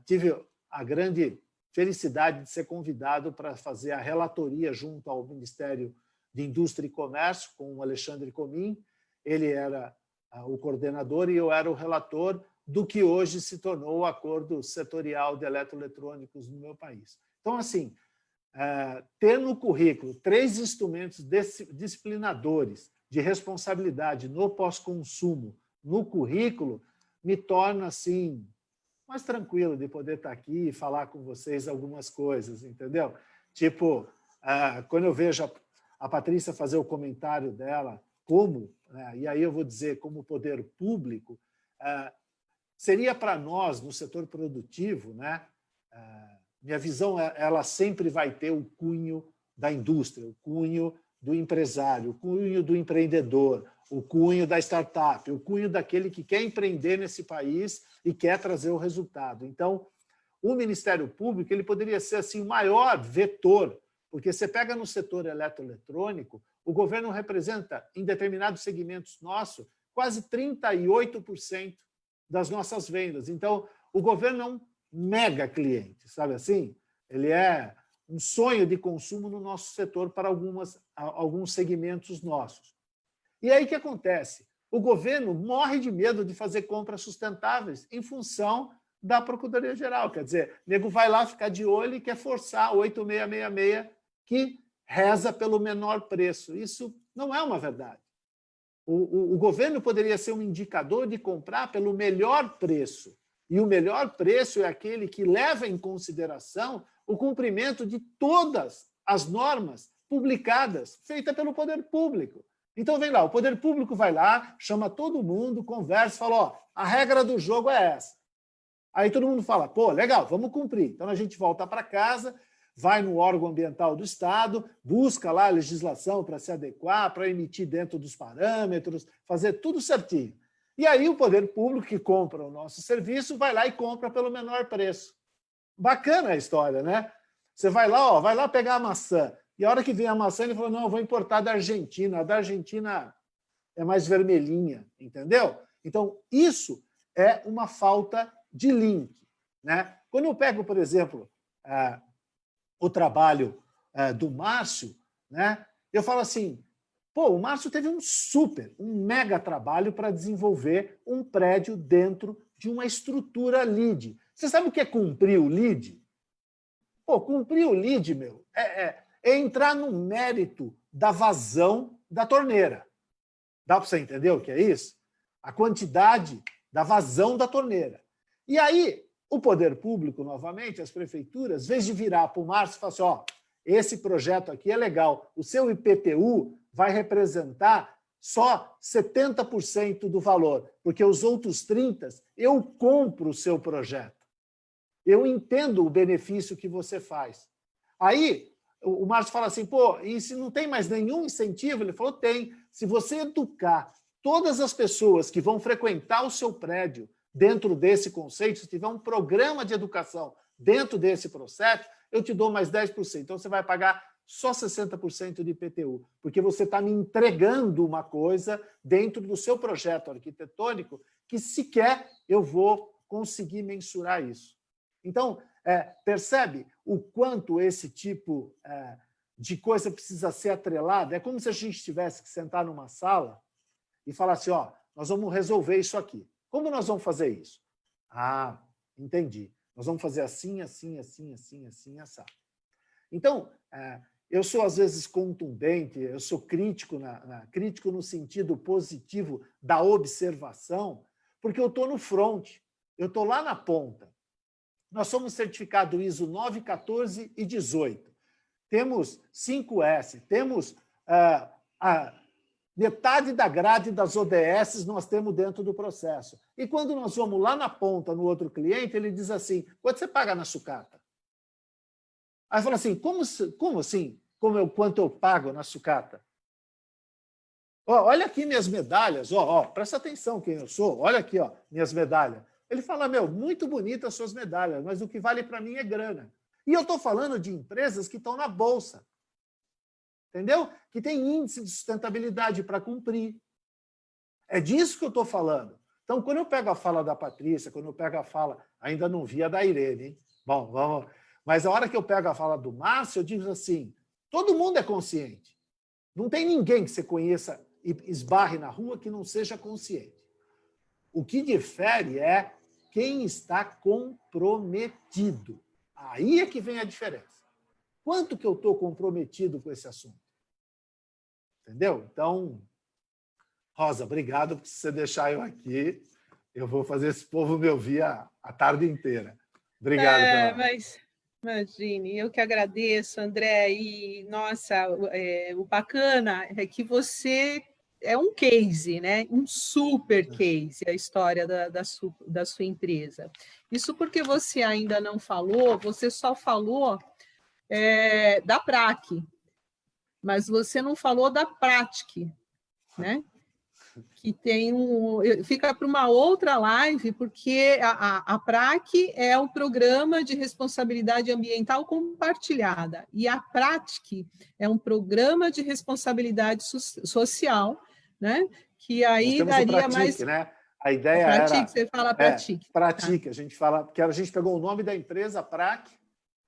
tive a grande felicidade de ser convidado para fazer a relatoria junto ao Ministério de Indústria e Comércio, com o Alexandre Comim. Ele era o coordenador e eu era o relator do que hoje se tornou o Acordo Setorial de Eletroeletrônicos no meu país. Então, assim, ter no currículo 3 instrumentos disciplinadores de responsabilidade no pós-consumo no currículo me torna, assim, mais tranquilo de poder estar aqui e falar com vocês algumas coisas, entendeu? Tipo, quando eu vejo a Patrícia fazer o comentário dela, e aí eu vou dizer como poder público, seria para nós, no setor produtivo, né? Minha visão, ela sempre vai ter o cunho da indústria, o cunho do empresário, o cunho do empreendedor, o cunho da startup, o cunho daquele que quer empreender nesse país e quer trazer o resultado. Então, o Ministério Público ele poderia ser assim, o maior vetor, porque você pega no setor eletroeletrônico, o governo representa, em determinados segmentos nossos, quase 38% das nossas vendas. Então, o governo é um mega cliente, sabe assim? Ele é um sonho de consumo no nosso setor para alguns segmentos nossos. E aí o que acontece? O governo morre de medo de fazer compras sustentáveis em função da Procuradoria-Geral. Quer dizer, o nego vai lá ficar de olho e quer forçar a 8666, que reza pelo menor preço. Isso não é uma verdade. O governo poderia ser um indicador de comprar pelo melhor preço. E o melhor preço é aquele que leva em consideração o cumprimento de todas as normas publicadas, feitas pelo poder público. Então, vem lá, o poder público vai lá, chama todo mundo, conversa, fala, ó, a regra do jogo é essa. Aí todo mundo fala, pô, legal, vamos cumprir. Então, a gente volta para casa, vai no órgão ambiental do Estado, busca lá a legislação para se adequar, para emitir dentro dos parâmetros, fazer tudo certinho. E aí o poder público que compra o nosso serviço vai lá e compra pelo menor preço. Bacana a história, né? Você vai lá, ó, vai lá pegar a maçã. E a hora que vem a maçã, ele falou, não, eu vou importar da Argentina. A da Argentina é mais vermelhinha, entendeu? Então, isso é uma falta de link, né? Quando eu pego, por exemplo, o trabalho do Márcio, né? Eu falo assim, pô, o Márcio teve um mega trabalho para desenvolver um prédio dentro de uma estrutura LEED. Você sabe o que é cumprir o LEED? Pô, cumprir o LEED, meu, é entrar no mérito da vazão da torneira. Dá para você entender o que é isso? A quantidade da vazão da torneira. E aí, o poder público, novamente, as prefeituras, em vez de virar para o Márcio e falar assim, ó, esse projeto aqui é legal, o seu IPTU vai representar só 70% do valor, porque os outros 30% eu compro o seu projeto. Eu entendo o benefício que você faz. Aí, o Márcio fala assim, pô, e se não tem mais nenhum incentivo? Ele falou, tem. Se você educar todas as pessoas que vão frequentar o seu prédio dentro desse conceito, se tiver um programa de educação dentro desse processo, eu te dou mais 10%. Então, você vai pagar só 60% de IPTU, porque você está me entregando uma coisa dentro do seu projeto arquitetônico que sequer eu vou conseguir mensurar isso. Então, percebe o quanto esse tipo de coisa precisa ser atrelada? É como se a gente tivesse que sentar numa sala e falar assim, ó, nós vamos resolver isso aqui. Como nós vamos fazer isso? Ah, entendi. Nós vamos fazer assim, assim, assim, assim, assim, assado. Então, eu sou, às vezes, contundente, eu sou crítico, crítico no sentido positivo da observação, porque eu estou no front, eu estou lá na ponta. Nós somos certificados ISO 9, 14 e 18. Temos 5S, temos metade da grade das ODS nós temos dentro do processo. E quando nós vamos lá na ponta, no outro cliente, ele diz assim, quanto você paga na sucata? Aí fala assim, como assim? Quanto eu pago na sucata? Olha aqui minhas medalhas, presta atenção quem eu sou, olha aqui, minhas medalhas. Ele fala, muito bonitas as suas medalhas, mas o que vale para mim é grana. E eu estou falando de empresas que estão na Bolsa, entendeu? Que tem índice de sustentabilidade para cumprir. É disso que eu estou falando. Então, quando eu pego a fala da Patrícia, quando eu pego a fala, ainda não vi a da Irene, hein? Bom, vamos. Mas a hora que eu pego a fala do Márcio, eu digo assim, todo mundo é consciente. Não tem ninguém que você conheça e esbarre na rua que não seja consciente. O que difere é quem está comprometido. Aí é que vem a diferença. Quanto que eu estou comprometido com esse assunto? Entendeu? Então, Rosa, obrigado por você deixar eu aqui. Eu vou fazer esse povo me ouvir a tarde inteira. Obrigado. Mas imagine, eu que agradeço, André. E, nossa, o bacana é que você é um case, né? Um super case, a história da sua empresa. Isso porque você ainda não falou, você só falou da PRAC, mas você não falou da Pratic, né? Que tem fica para uma outra live, porque a PRAC é o Programa de Responsabilidade Ambiental Compartilhada, e a Pratic é um programa de responsabilidade social, né? Que aí daria Pratic, mais... Né? A ideia era... Você fala Pratic. Pratic, a gente fala... Porque a gente pegou o nome da empresa, PRAC,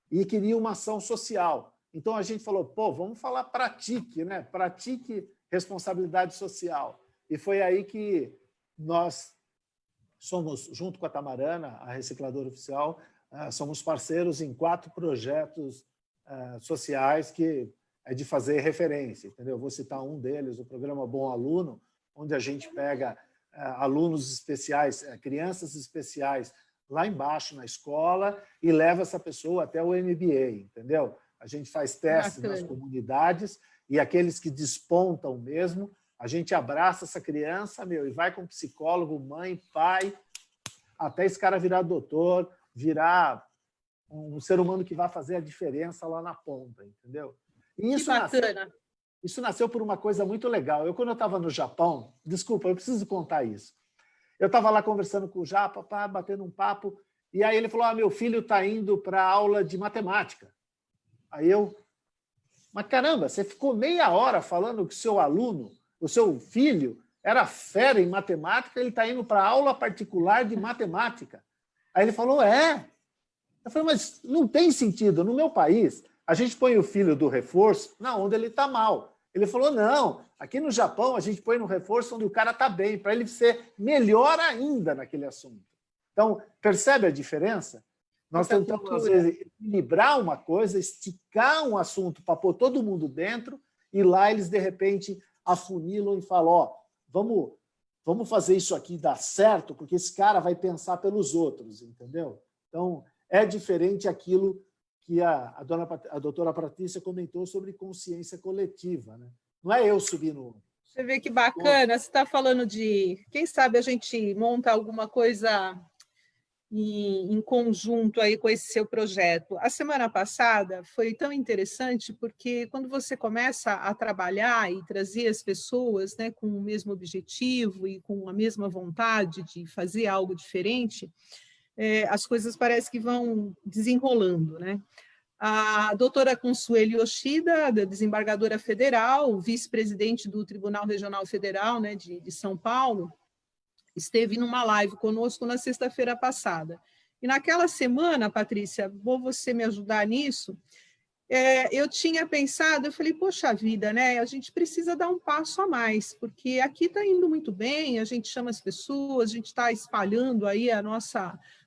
e queria uma ação social. Então, a gente falou, vamos falar Pratic, né? Pratic Responsabilidade Social. E foi aí que nós somos, junto com a Tamarana, a recicladora oficial, somos parceiros em 4 projetos sociais que é de fazer referência, entendeu? Vou citar um deles, o programa Bom Aluno, onde a gente pega alunos especiais, crianças especiais, lá embaixo na escola e leva essa pessoa até o MBA, entendeu? A gente faz testes nas comunidades e aqueles que despontam mesmo, a gente abraça essa criança, e vai com psicólogo, mãe, pai, até esse cara virar doutor, virar um ser humano que vai fazer a diferença lá na ponta, entendeu? E isso bacana. Isso nasceu por uma coisa muito legal. Quando eu estava no Japão, desculpa, eu preciso contar isso. Eu estava lá conversando com o Japa, batendo um papo, e aí ele falou, meu filho está indo para a aula de matemática. Aí mas caramba, você ficou meia hora falando que o seu aluno, o seu filho, era fera em matemática, ele está indo para aula particular de matemática. Aí ele falou, Eu falei, mas não tem sentido. No meu país, a gente põe o filho do reforço onde ele está mal. Ele falou, não, aqui no Japão a gente põe no reforço onde o cara está bem, para ele ser melhor ainda naquele assunto. Então, percebe a diferença? Nós tentamos, às vezes, equilibrar uma coisa, esticar um assunto para pôr todo mundo dentro, e lá eles, de repente, afunilam e falam, vamos fazer isso aqui dar certo, porque esse cara vai pensar pelos outros, entendeu? Então, é diferente aquilo que a doutora Patrícia comentou sobre consciência coletiva, né? Não é eu subir no... Você vê que bacana, você está falando de... Quem sabe a gente monta alguma coisa em conjunto aí com esse seu projeto. A semana passada foi tão interessante porque quando você começa a trabalhar e trazer as pessoas, né, com o mesmo objetivo e com a mesma vontade de fazer algo diferente, as coisas parecem que vão desenrolando, né? A doutora Consuelo Yoshida, desembargadora federal, vice-presidente do Tribunal Regional Federal, né, de São Paulo, esteve numa live conosco na sexta-feira passada. E naquela semana, Patrícia, vou você me ajudar nisso, eu tinha pensado, eu falei, poxa vida, né? A gente precisa dar um passo a mais, porque aqui está indo muito bem, a gente chama as pessoas, a gente está espalhando aí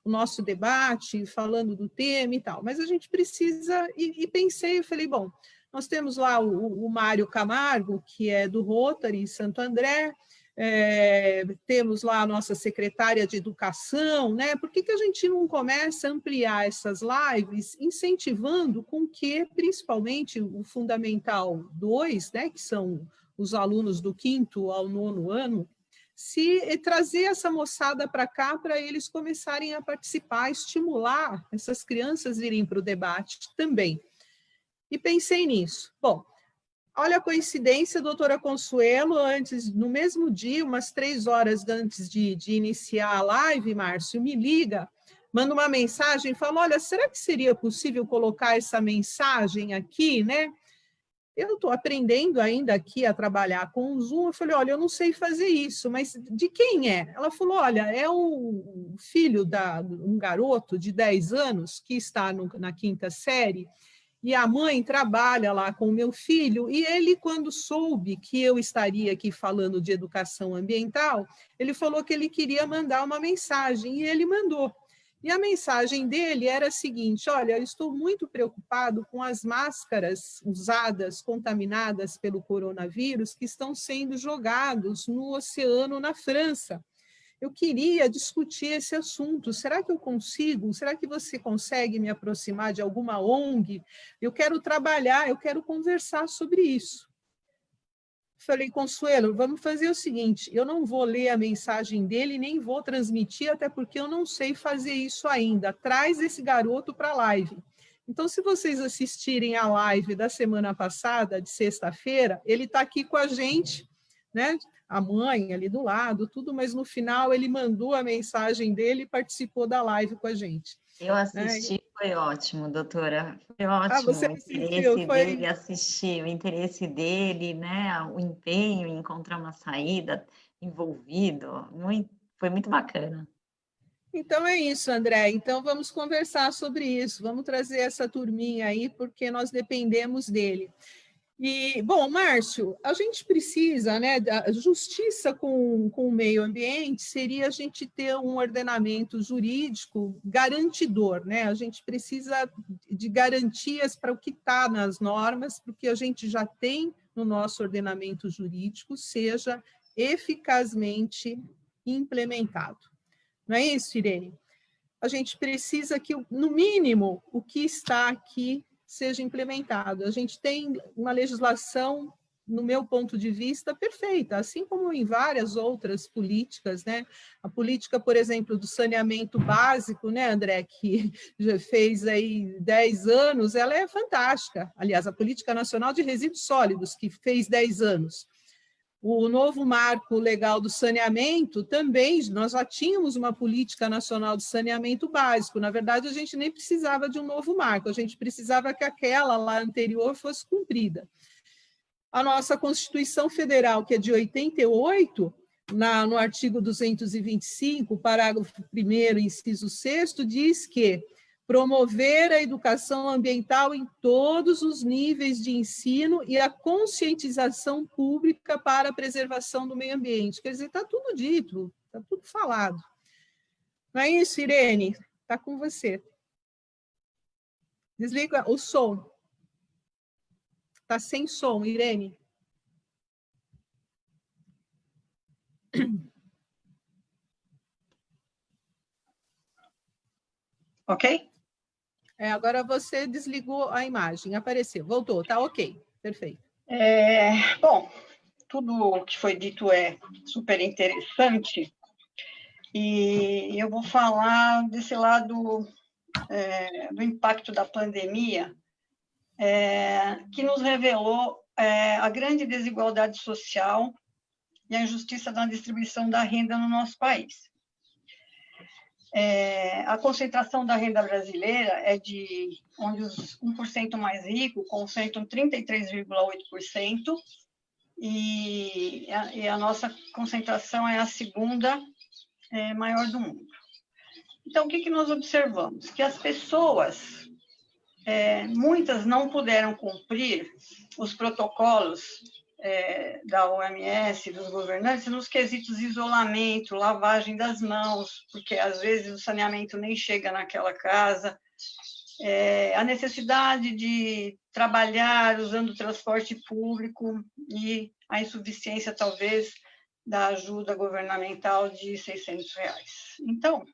o nosso debate, falando do tema e tal, mas a gente precisa, e pensei, eu falei, bom, nós temos lá o Mário Camargo, que é do Rotary Santo André, temos lá a nossa secretária de educação, né? Por que a gente não começa a ampliar essas lives, incentivando com que, principalmente, o Fundamental 2, né, que são os alunos do 5º ao 9º ano, trazer essa moçada para cá para eles começarem a participar, estimular essas crianças irem para o debate também. E pensei nisso. Bom, Olha a coincidência, doutora Consuelo, no mesmo dia, umas 3 horas antes de iniciar a live, Márcio, me liga, manda uma mensagem e fala, olha, será que seria possível colocar essa mensagem aqui, né? Eu estou aprendendo ainda aqui a trabalhar com o Zoom. Eu falei, olha, eu não sei fazer isso, mas de quem é? Ela falou, olha, é o filho um garoto de 10 anos que está na 5ª série, e a mãe trabalha lá com o meu filho, e ele, quando soube que eu estaria aqui falando de educação ambiental, ele falou que ele queria mandar uma mensagem, e ele mandou. E a mensagem dele era a seguinte, olha, eu estou muito preocupado com as máscaras usadas, contaminadas pelo coronavírus, que estão sendo jogados no oceano na França. Eu queria discutir esse assunto. Será que eu consigo? Será que você consegue me aproximar de alguma ONG? Eu quero trabalhar, eu quero conversar sobre isso. Falei, Consuelo, vamos fazer o seguinte, eu não vou ler a mensagem dele, nem vou transmitir, até porque eu não sei fazer isso ainda. Traz esse garoto para a live. Então, se vocês assistirem a live da semana passada, de sexta-feira, ele está aqui com a gente, né? A mãe ali do lado, tudo, mas no final ele mandou a mensagem dele e participou da live com a gente. Eu assisti, foi ótimo, doutora. Foi ótimo você o assistiu? interesse dele, assisti, o interesse dele, né? O empenho em encontrar uma saída, envolvido, foi muito bacana. Então é isso, André. Então vamos conversar sobre isso, vamos trazer essa turminha aí, porque nós dependemos dele. E, bom, Márcio, a gente precisa, né, da justiça com o meio ambiente seria a gente ter um ordenamento jurídico garantidor, né? A gente precisa de garantias para o que está nas normas, para o que a gente já tem no nosso ordenamento jurídico seja eficazmente implementado. Não é isso, Irene? A gente precisa que, no mínimo, o que está aqui seja implementado. A gente tem uma legislação, no meu ponto de vista, perfeita, assim como em várias outras políticas, né? A política, por exemplo, do saneamento básico, né, André, que já fez aí 10 anos, ela é fantástica. Aliás, a Política Nacional de Resíduos Sólidos, que fez 10 anos. O novo marco legal do saneamento também, nós já tínhamos uma política nacional de saneamento básico, na verdade a gente nem precisava de um novo marco, a gente precisava que aquela lá anterior fosse cumprida. A nossa Constituição Federal, que é de 88, no artigo 225, parágrafo 1º, inciso 6º, diz que promover a educação ambiental em todos os níveis de ensino e a conscientização pública para a preservação do meio ambiente. Quer dizer, está tudo dito, está tudo falado. Não é isso, Irene? Está com você. Desliga o som. Está sem som, Irene. Ok? Agora você desligou a imagem, apareceu, voltou, tá ok, perfeito. Bom, tudo que foi dito é super interessante e eu vou falar desse lado do impacto da pandemia, que nos revelou a grande desigualdade social e a injustiça na distribuição da renda no nosso país. A concentração da renda brasileira é onde os 1% mais ricos concentram 33,8%, e a nossa concentração é a segunda maior do mundo. Então, o que nós observamos? Que as pessoas, muitas não puderam cumprir os protocolos da OMS, dos governantes, nos quesitos de isolamento, lavagem das mãos, porque às vezes o saneamento nem chega naquela casa, a necessidade de trabalhar usando transporte público e a insuficiência, talvez, da ajuda governamental de R$600. Então,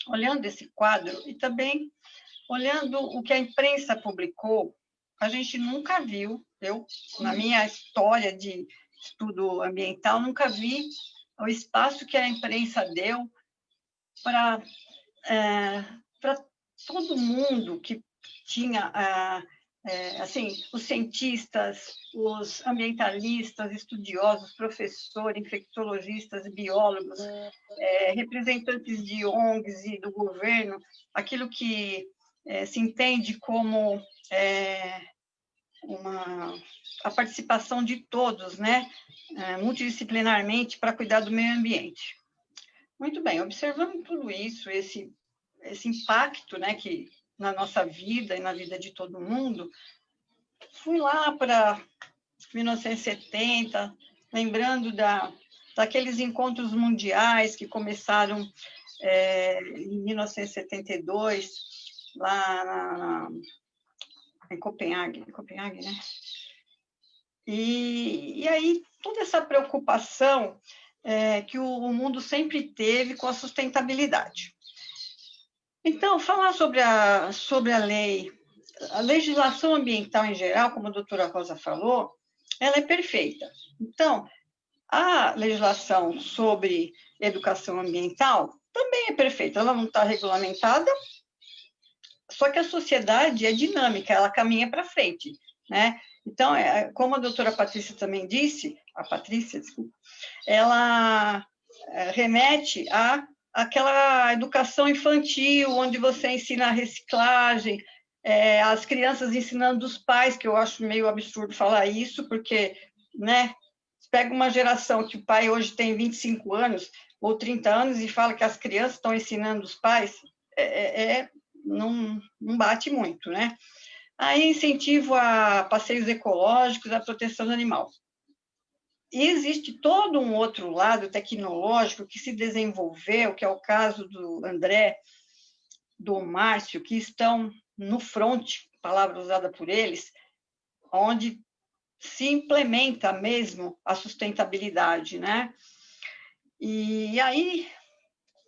olhando esse quadro e também olhando o que a imprensa publicou, a gente nunca viu, na minha história de estudo ambiental, nunca vi o espaço que a imprensa deu para todo mundo que tinha assim, os cientistas, os ambientalistas, estudiosos, professores, infectologistas, biólogos, representantes de ONGs e do governo, aquilo que se entende como a participação de todos, né, multidisciplinarmente, para cuidar do meio ambiente. Muito bem, observando tudo isso, esse impacto, né, que na nossa vida e na vida de todo mundo, fui lá para 1970, lembrando daqueles encontros mundiais que começaram em 1972, lá em Copenhague, né? E aí, toda essa preocupação que o mundo sempre teve com a sustentabilidade. Então, falar sobre a lei, a legislação ambiental em geral, como a doutora Rosa falou, ela é perfeita. Então, a legislação sobre educação ambiental também é perfeita, ela não está regulamentada, só que a sociedade é dinâmica, ela caminha para frente, né? Então, como a doutora Patrícia também disse, ela remete àquela educação infantil, onde você ensina a reciclagem, as crianças ensinando os pais, que eu acho meio absurdo falar isso, porque, né, pega uma geração que o pai hoje tem 25 anos ou 30 anos e fala que as crianças estão ensinando os pais, não bate muito, né? Aí, incentivo a passeios ecológicos, a proteção do animal. E existe todo um outro lado tecnológico que se desenvolveu, que é o caso do André, do Márcio, que estão no front, palavra usada por eles, onde se implementa mesmo a sustentabilidade, né? E aí,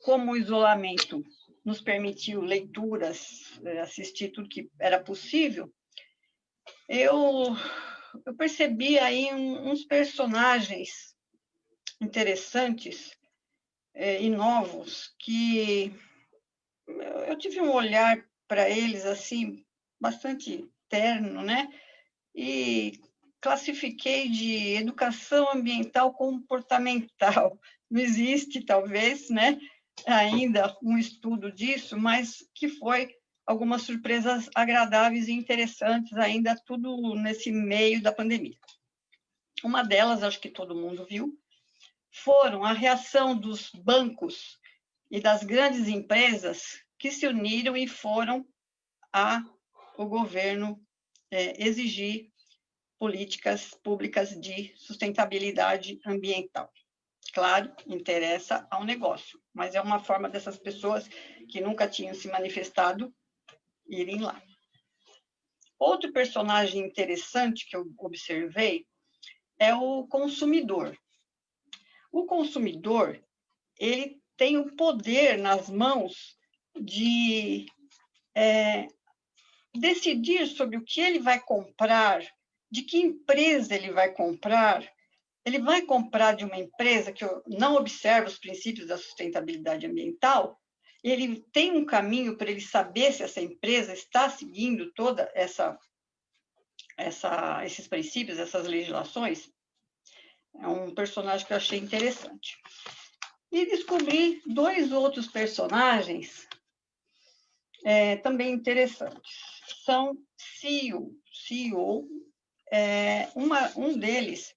como o isolamento nos permitiu leituras, assistir tudo que era possível, eu percebi aí uns personagens interessantes e novos que eu tive um olhar para eles assim bastante terno, né? E classifiquei de educação ambiental comportamental. Não existe, talvez, né, ainda um estudo disso, mas que foi algumas surpresas agradáveis e interessantes, ainda tudo nesse meio da pandemia. Uma delas, acho que todo mundo viu, foram a reação dos bancos e das grandes empresas que se uniram e foram ao governo exigir políticas públicas de sustentabilidade ambiental. Claro, interessa ao negócio, mas é uma forma dessas pessoas que nunca tinham se manifestado irem lá. Outro personagem interessante que eu observei é o consumidor. O consumidor, ele tem o poder nas mãos de decidir sobre o que ele vai comprar, de que empresa ele vai comprar. Ele vai comprar de uma empresa que não observa os princípios da sustentabilidade ambiental, ele tem um caminho para ele saber se essa empresa está seguindo toda esses princípios, essas legislações. É um personagem que eu achei interessante. E descobri 2 outros personagens também interessantes. São CEO, um deles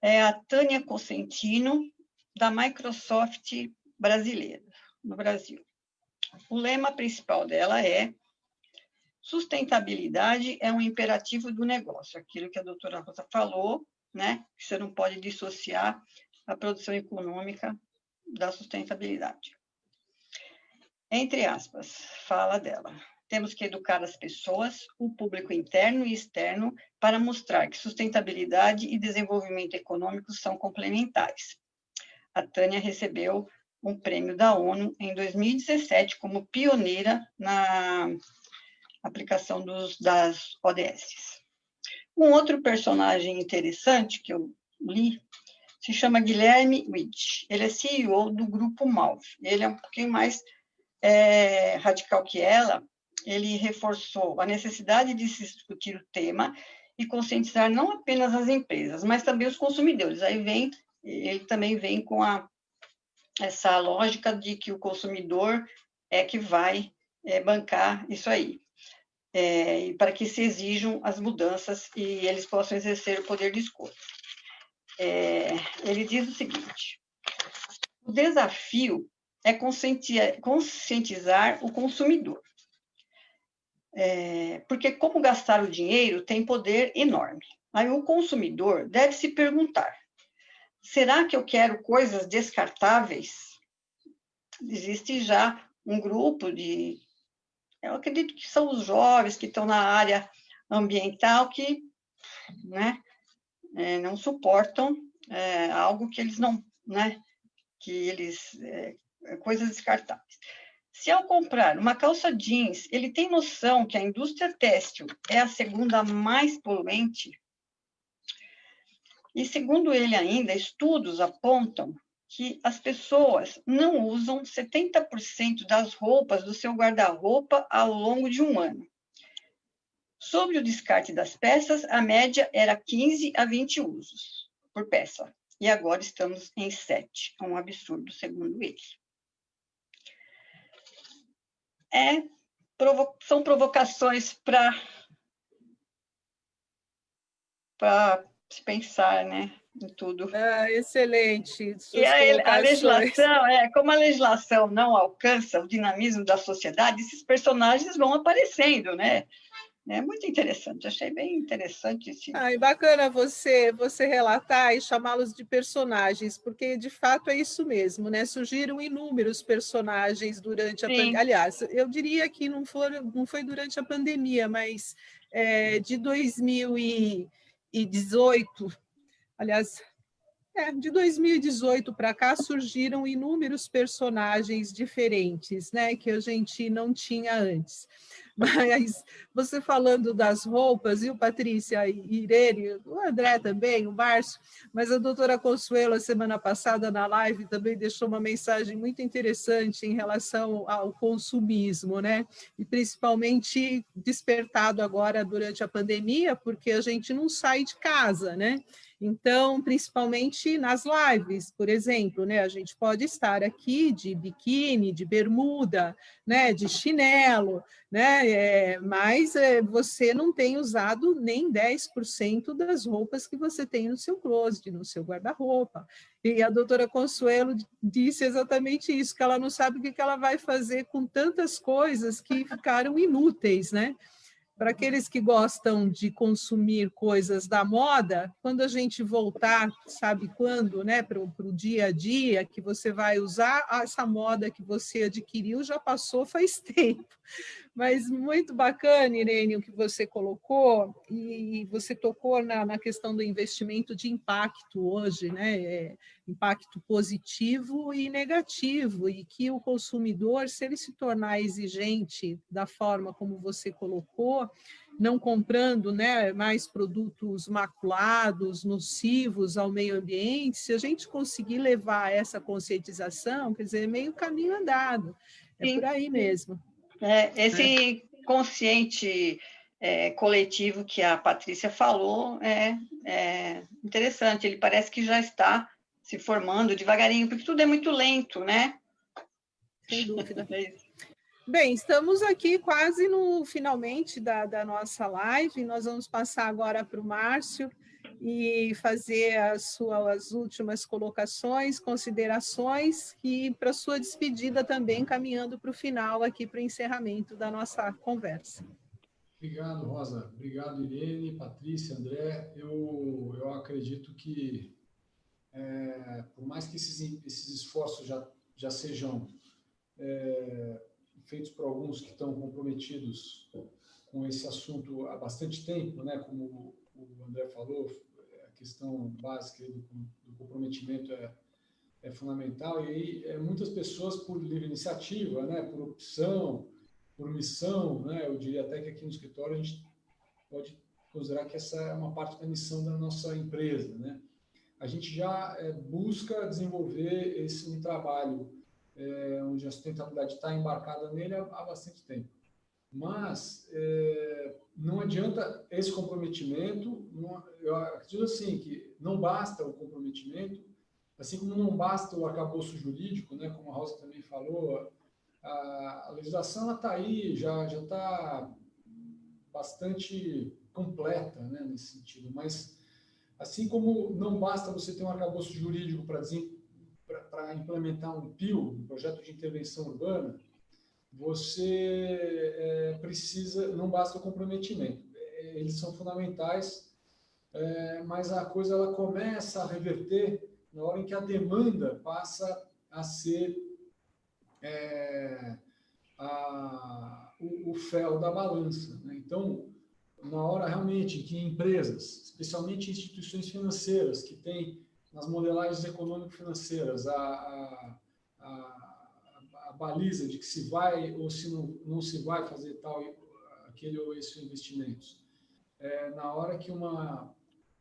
é a Tânia Cosentino, da Microsoft brasileira, no Brasil. O lema principal dela é: sustentabilidade é um imperativo do negócio, aquilo que a doutora Rosa falou, né? Que você não pode dissociar a produção econômica da sustentabilidade. Entre aspas, fala dela: temos que educar as pessoas, o público interno e externo, para mostrar que sustentabilidade e desenvolvimento econômico são complementares. A Tânia recebeu um prêmio da ONU em 2017 como pioneira na aplicação das ODS. Um outro personagem interessante que eu li se chama Guilherme Witt. Ele é CEO do Grupo Malve. Ele é um pouquinho mais radical que ela. ele reforçou a necessidade de se discutir o tema e conscientizar não apenas as empresas, mas também os consumidores. Aí ele também vem com essa lógica de que o consumidor é que vai bancar isso aí, e para que se exijam as mudanças e eles possam exercer o poder de escolha. Ele diz o seguinte: o desafio é conscientizar o consumidor, porque como gastar o dinheiro tem poder enorme. Aí o consumidor deve se perguntar: será que eu quero coisas descartáveis? Existe já um grupo eu acredito que são os jovens que estão na área ambiental que, né, não suportam algo que eles não, né, coisas descartáveis. Se ao comprar uma calça jeans, ele tem noção que a indústria têxtil é a segunda mais poluente? E, segundo ele ainda, estudos apontam que as pessoas não usam 70% das roupas do seu guarda-roupa ao longo de um ano. Sobre o descarte das peças, a média era 15 a 20 usos por peça. E agora estamos em 7. É um absurdo, segundo ele. São provocações para se pensar, né, em tudo. Excelente. E a legislação, como a legislação não alcança o dinamismo da sociedade, esses personagens vão aparecendo, né? É muito interessante, achei bem interessante esse. E bacana você relatar e chamá-los de personagens, porque de fato é isso mesmo, né? Surgiram inúmeros personagens durante a pandemia. Aliás, eu diria que não foi durante a pandemia, mas de 2018, aliás, de 2018 para cá surgiram inúmeros personagens diferentes, né, que a gente não tinha antes. Mas você falando das roupas, e o Patrícia e Irene, o André também, o Márcio, mas a doutora Consuelo, a semana passada na live, também deixou uma mensagem muito interessante em relação ao consumismo, né? E principalmente despertado agora durante a pandemia, porque a gente não sai de casa, né? Então, principalmente nas lives, por exemplo, né, a gente pode estar aqui de biquíni, de bermuda, né, de chinelo, né, mas você não tem usado nem 10% das roupas que você tem no seu closet, no seu guarda-roupa. E a doutora Consuelo disse exatamente isso, que ela não sabe o que ela vai fazer com tantas coisas que ficaram inúteis, né? Para aqueles que gostam de consumir coisas da moda, quando a gente voltar, sabe quando, né, para o dia a dia, que você vai usar, essa moda que você adquiriu já passou faz tempo. Mas muito bacana, Irene, o que você colocou, e você tocou na questão do investimento de impacto hoje, né? Impacto positivo e negativo, e que o consumidor, se ele se tornar exigente da forma como você colocou, não comprando, né, mais produtos maculados, nocivos ao meio ambiente, se a gente conseguir levar essa conscientização, quer dizer, é meio caminho andado, é por aí mesmo. Esse consciente coletivo que a Patrícia falou é interessante, ele parece que já está se formando devagarinho, porque tudo é muito lento, né? Sem dúvida. Bem, estamos aqui quase no finalmente da nossa live, nós vamos passar agora para o Márcio e fazer as suas últimas colocações, considerações e para sua despedida também, caminhando para o final aqui para o encerramento da nossa conversa. Obrigado, Rosa. Obrigado, Irene, Patrícia, André. Eu acredito que, por mais que esses esforços já sejam feitos por alguns que estão comprometidos com esse assunto há bastante tempo, né? Como o André falou, a questão básica do comprometimento é fundamental, e aí muitas pessoas, por livre iniciativa, né? Por opção, por missão, né? Eu diria até que aqui no escritório a gente pode considerar que essa é uma parte da missão da nossa empresa, né? A gente já busca desenvolver um trabalho onde a sustentabilidade está embarcada nele há bastante tempo. Mas não adianta esse comprometimento, eu acredito assim, que não basta o comprometimento, assim como não basta o arcabouço jurídico, né, como a Rosa também falou, a legislação está aí, já está bastante completa, né, nesse sentido, mas assim como não basta você ter um arcabouço jurídico para implementar um PIU, um projeto de intervenção urbana, você precisa, não basta o comprometimento, eles são fundamentais, mas a coisa ela começa a reverter na hora em que a demanda passa a ser o fel da balança, né? Então, na hora realmente que empresas, especialmente instituições financeiras, que têm nas modelagens econômico-financeiras a baliza de que se vai ou se não se vai fazer tal, aquele ou esse investimentos. Na hora que uma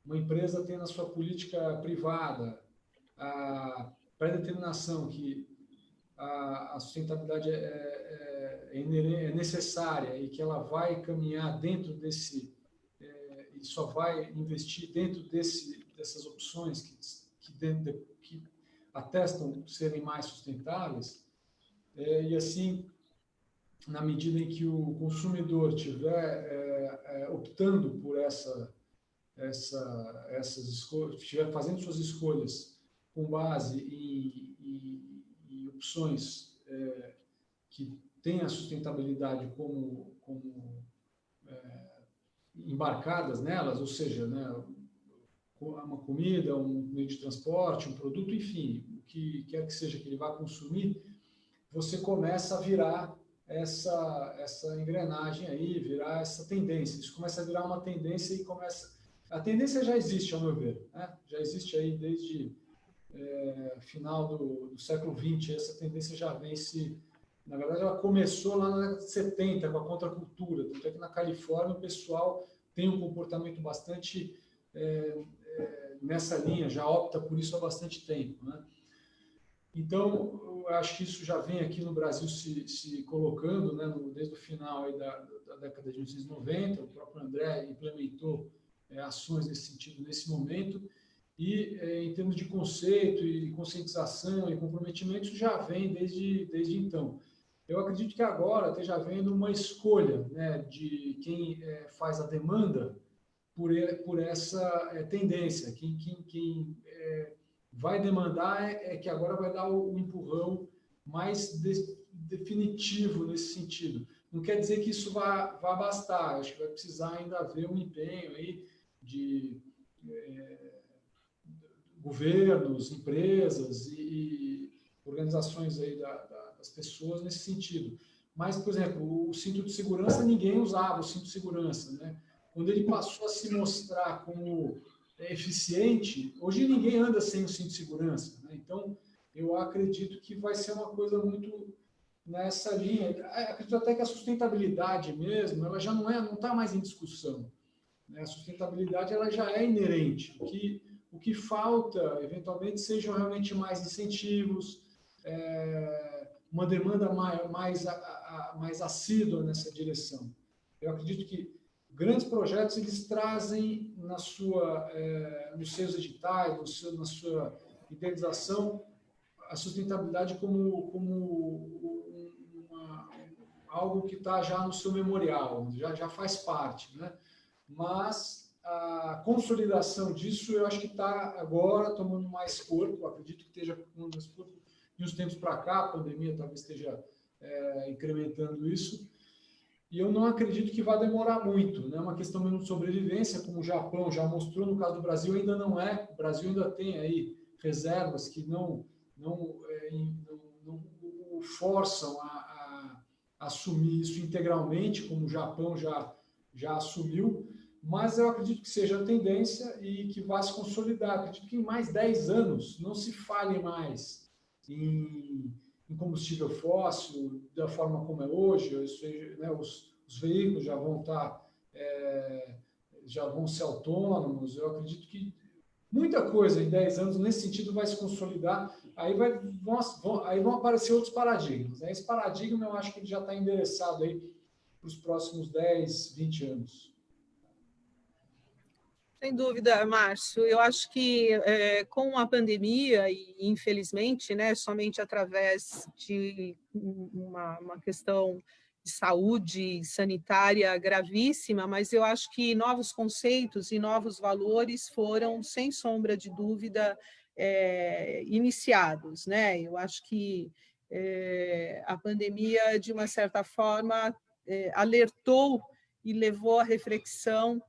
empresa tem na sua política privada a pré-determinação que a sustentabilidade é necessária e que ela vai caminhar dentro desse, e só vai investir dentro dessas opções que atestam serem mais sustentáveis, e assim, na medida em que o consumidor estiver optando por essas escolhas, estiver fazendo suas escolhas com base em opções que têm a sustentabilidade como embarcadas nelas, ou seja, né, uma comida, um meio de transporte, um produto, enfim, o que quer que seja que ele vá consumir, você começa a virar essa engrenagem aí, virar essa tendência. Isso começa a virar uma tendência e começa... A tendência já existe, ao meu ver, né? Já existe aí desde final do século XX, essa tendência já vem se... Na verdade, ela começou lá na década de 70, com a contracultura. Tanto é que na Califórnia o pessoal tem um comportamento bastante nessa linha, já opta por isso há bastante tempo, né? Então, eu acho que isso já vem aqui no Brasil se colocando, né, desde o final aí da década de 1990, o próprio André implementou ações nesse sentido nesse momento, e em termos de conceito e conscientização e comprometimento, isso já vem desde então. Eu acredito que agora esteja havendo uma escolha, né, de quem faz a demanda por essa tendência, quem vai demandar que agora vai dar o empurrão mais definitivo nesse sentido. Não quer dizer que isso vá bastar, acho que vai precisar ainda haver um empenho aí de governos, empresas e organizações aí das pessoas nesse sentido. Mas, por exemplo, o cinto de segurança, ninguém usava o cinto de segurança, né? Quando ele passou a se mostrar como eficiente, hoje ninguém anda sem o cinto de segurança, né? Então, eu acredito que vai ser uma coisa muito nessa linha. Acredito até que a sustentabilidade mesmo, ela já não está mais em discussão, né? A sustentabilidade ela já é inerente. O que falta, eventualmente, sejam realmente mais incentivos, uma demanda mais assídua nessa direção. Eu acredito que grandes projetos eles trazem nos seus editais, na sua idealização, a sustentabilidade como algo que está já no seu memorial, já faz parte, né? Mas a consolidação disso eu acho que está agora tomando mais corpo, eu acredito que esteja tomando mais corpo de uns tempos para cá, a pandemia talvez esteja incrementando isso. E eu não acredito que vai demorar muito, né? É uma questão mesmo de sobrevivência, como o Japão já mostrou, no caso do Brasil ainda não é. O Brasil ainda tem aí reservas que não o forçam a assumir isso integralmente, como o Japão já assumiu, mas eu acredito que seja a tendência e que vai se consolidar. Eu acredito que em mais 10 anos não se fale mais em combustível fóssil da forma como é hoje, ou seja, né, os veículos já vão ser autônomos. Eu acredito que muita coisa em 10 anos nesse sentido vai se consolidar. Aí vão aparecer outros paradigmas, né? Esse paradigma eu acho que ele já está endereçado aí para os próximos 10, 20 anos. Sem dúvida, Márcio. Eu acho que com a pandemia, e infelizmente, né, somente através de uma questão de saúde sanitária gravíssima, mas eu acho que novos conceitos e novos valores foram, sem sombra de dúvida, iniciados, né? Eu acho que a pandemia, de uma certa forma, alertou e levou à reflexão,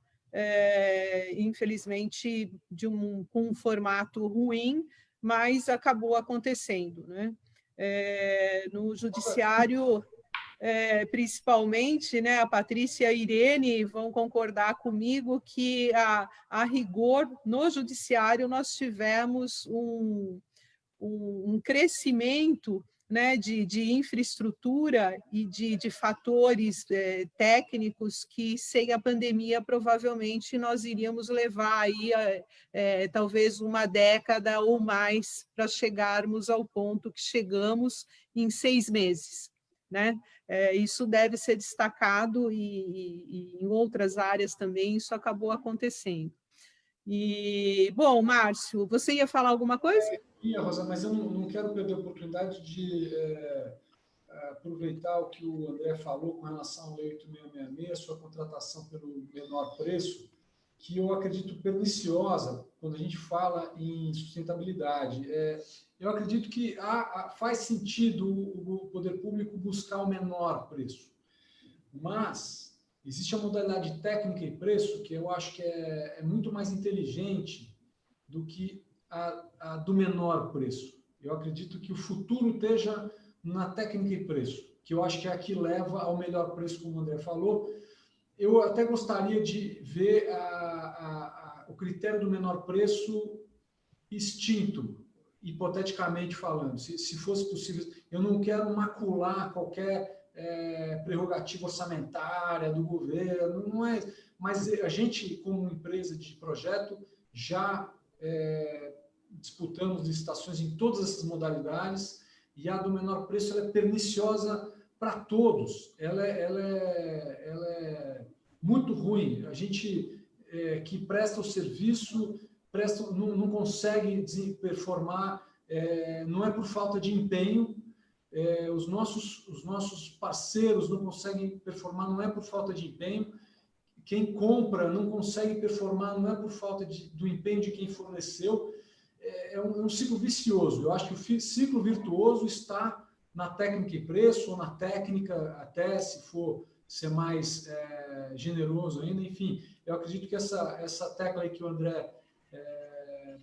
infelizmente, com um formato ruim, mas acabou acontecendo, né? No judiciário, principalmente, né, a Patrícia e a Irene vão concordar comigo que, a rigor, no judiciário, nós tivemos um crescimento, né, de infraestrutura e de fatores técnicos que, sem a pandemia, provavelmente nós iríamos levar aí talvez uma década ou mais para chegarmos ao ponto que chegamos em 6 meses, né? Isso deve ser destacado, e em outras áreas também isso acabou acontecendo. E, bom, Márcio, você ia falar alguma coisa? Rosa, mas eu não quero perder a oportunidade de aproveitar o que o André falou com relação ao 8666, sua contratação pelo menor preço, que eu acredito perniciosa quando a gente fala em sustentabilidade. Eu acredito que faz sentido o poder público buscar o menor preço, mas existe a modalidade técnica e preço, que eu acho que é muito mais inteligente do que a do menor preço. Eu acredito que o futuro esteja na técnica e preço, que eu acho que é a que leva ao melhor preço, como o André falou. Eu até gostaria de ver o critério do menor preço extinto, hipoteticamente falando, se fosse possível. Eu não quero macular qualquer prerrogativa orçamentária do governo, não é, mas a gente, como empresa de projeto, já disputamos licitações em todas essas modalidades, e a do menor preço ela é perniciosa para todos. Ela é muito ruim. A gente que presta o serviço não consegue performar, não é por falta de empenho. Os nossos parceiros não conseguem performar, não é por falta de empenho. Quem compra não consegue performar, não é por falta do empenho de quem forneceu. É um ciclo vicioso. Eu acho que o ciclo virtuoso está na técnica e preço, ou na técnica, até se for ser mais generoso ainda. Enfim, eu acredito que essa tecla aí que o André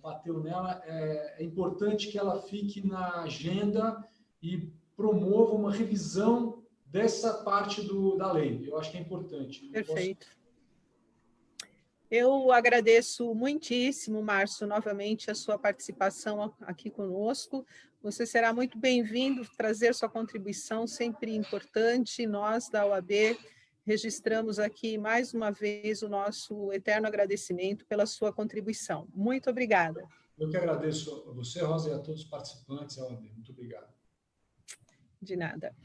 bateu nela, é importante que ela fique na agenda e promova uma revisão dessa parte da lei. Eu acho que é importante. Perfeito. Eu agradeço muitíssimo, Márcio, novamente a sua participação aqui conosco. Você será muito bem-vindo trazer sua contribuição, sempre importante. Nós, da OAB, registramos aqui mais uma vez o nosso eterno agradecimento pela sua contribuição. Muito obrigada. Eu que agradeço a você, Rosa, e a todos os participantes da OAB. Muito obrigado. De nada.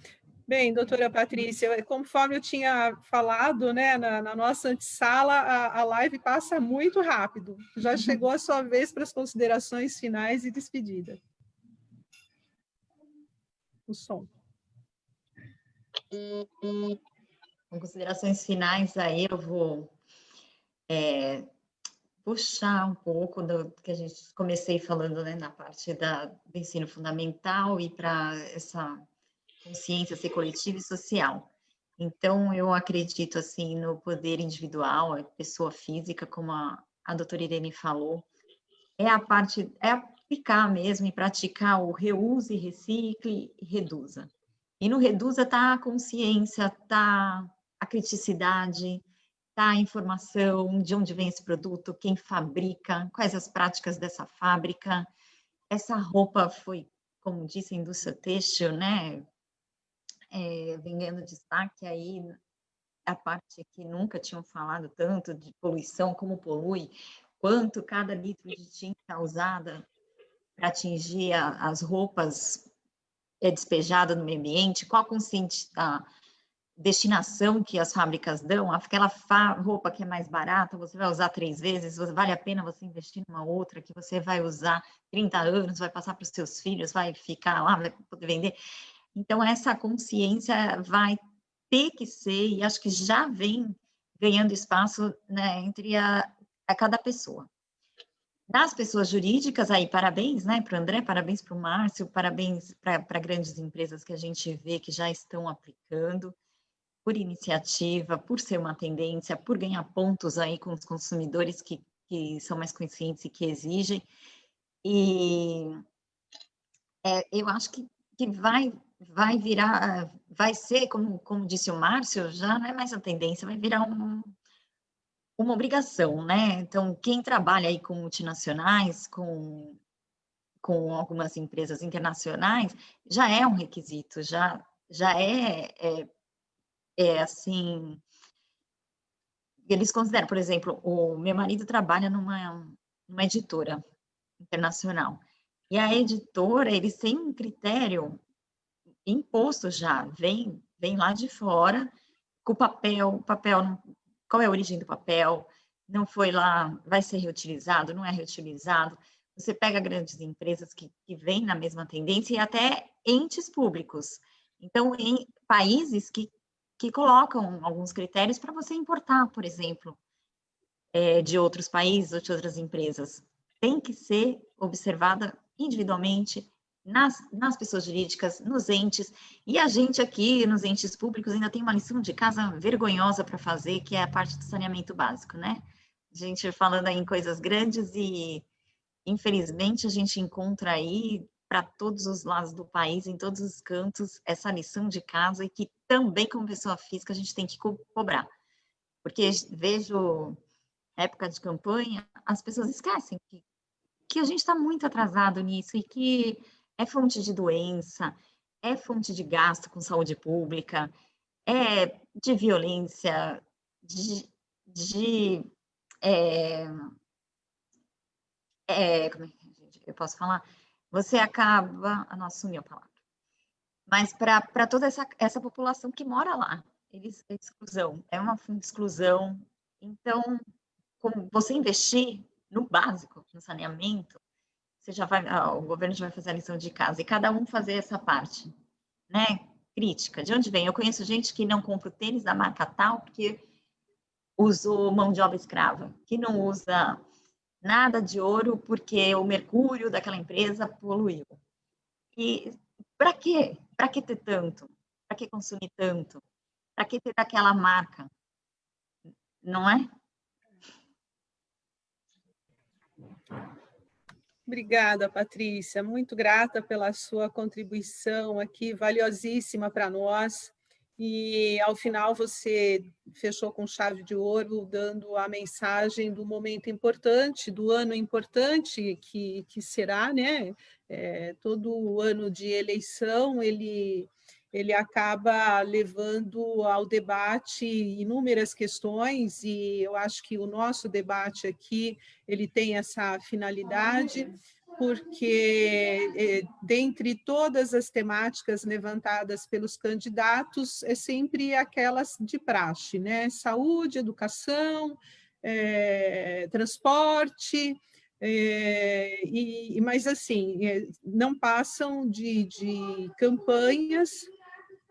Bem, doutora Patrícia, conforme eu tinha falado, né, na nossa antessala, a live passa muito rápido. Já chegou a sua vez para as considerações finais e despedida. O som. Com considerações finais, aí eu vou puxar um pouco do que a gente comecei falando, né, na parte do ensino fundamental e para essa consciência ser coletiva e social. Então, eu acredito, assim, no poder individual, a pessoa física, como a doutora Irene falou, é aplicar mesmo e praticar o reuse, recicle e reduza. E no reduza está a consciência, está a criticidade, está a informação, de onde vem esse produto, quem fabrica, quais as práticas dessa fábrica. Essa roupa foi, como disse, indústria têxtil, né? Vem ganhando destaque aí a parte que nunca tinham falado tanto de poluição, como polui, quanto cada litro de tinta usada para atingir as roupas despejada no meio ambiente, qual a consciência destinação que as fábricas dão, aquela roupa que é mais barata, você vai usar 3 vezes, vale a pena você investir numa outra que você vai usar 30 anos, vai passar para os seus filhos, vai ficar lá, vai poder vender. Então, essa consciência vai ter que ser, e acho que já vem ganhando espaço, né, entre a cada pessoa. Das pessoas jurídicas, aí, parabéns, né, para o André, parabéns para o Márcio, parabéns para grandes empresas que a gente vê que já estão aplicando, por iniciativa, por ser uma tendência, por ganhar pontos aí com os consumidores que são mais conscientes e que exigem. E eu acho que vai virar, vai ser, como disse o Márcio, já não é mais a tendência, vai virar uma obrigação, né? Então, quem trabalha aí com multinacionais, com algumas empresas internacionais, já é um requisito, já é assim, eles consideram, por exemplo, o meu marido trabalha numa editora internacional, e a editora, eles têm um critério imposto já, vem lá de fora, com o papel, qual é a origem do papel, não foi lá, vai ser reutilizado, não é reutilizado. Você pega grandes empresas que vêm na mesma tendência e até entes públicos. Então, em países que colocam alguns critérios para você importar, por exemplo, de outros países ou de outras empresas. Tem que ser observada individualmente nas pessoas jurídicas, nos entes, e a gente aqui, nos entes públicos, ainda tem uma lição de casa vergonhosa para fazer, que é a parte do saneamento básico, né? A gente falando aí em coisas grandes e, infelizmente, a gente encontra aí, para todos os lados do país, em todos os cantos, essa lição de casa e que também, como pessoa física, a gente tem que cobrar. Porque vejo época de campanha, as pessoas esquecem que a gente está muito atrasado nisso e que é fonte de doença, é fonte de gasto com saúde pública, é de violência, como é que eu posso falar? Você acaba, nossa, sumiu a palavra. Mas para toda essa população que mora lá, exclusão, é uma fonte de exclusão. Então, como você investir no básico, no saneamento, você já vai, o governo já vai fazer a lição de casa e cada um fazer essa parte, né? Crítica. De onde vem? Eu conheço gente que não compra o tênis da marca tal porque usou mão de obra escrava, que não usa nada de ouro porque o mercúrio daquela empresa poluiu. E para quê? Para que ter tanto? Para que consumir tanto? Para que ter daquela marca? Não é? Obrigada, Patrícia. Muito grata pela sua contribuição aqui, valiosíssima para nós. E, ao final, você fechou com chave de ouro, dando a mensagem do momento importante, do ano importante que será, né? Todo ano de eleição, ele acaba levando ao debate inúmeras questões, e eu acho que o nosso debate aqui ele tem essa finalidade, porque dentre todas as temáticas levantadas pelos candidatos, é sempre aquelas de praxe, né? Saúde, educação, transporte, mas assim, não passam de campanhas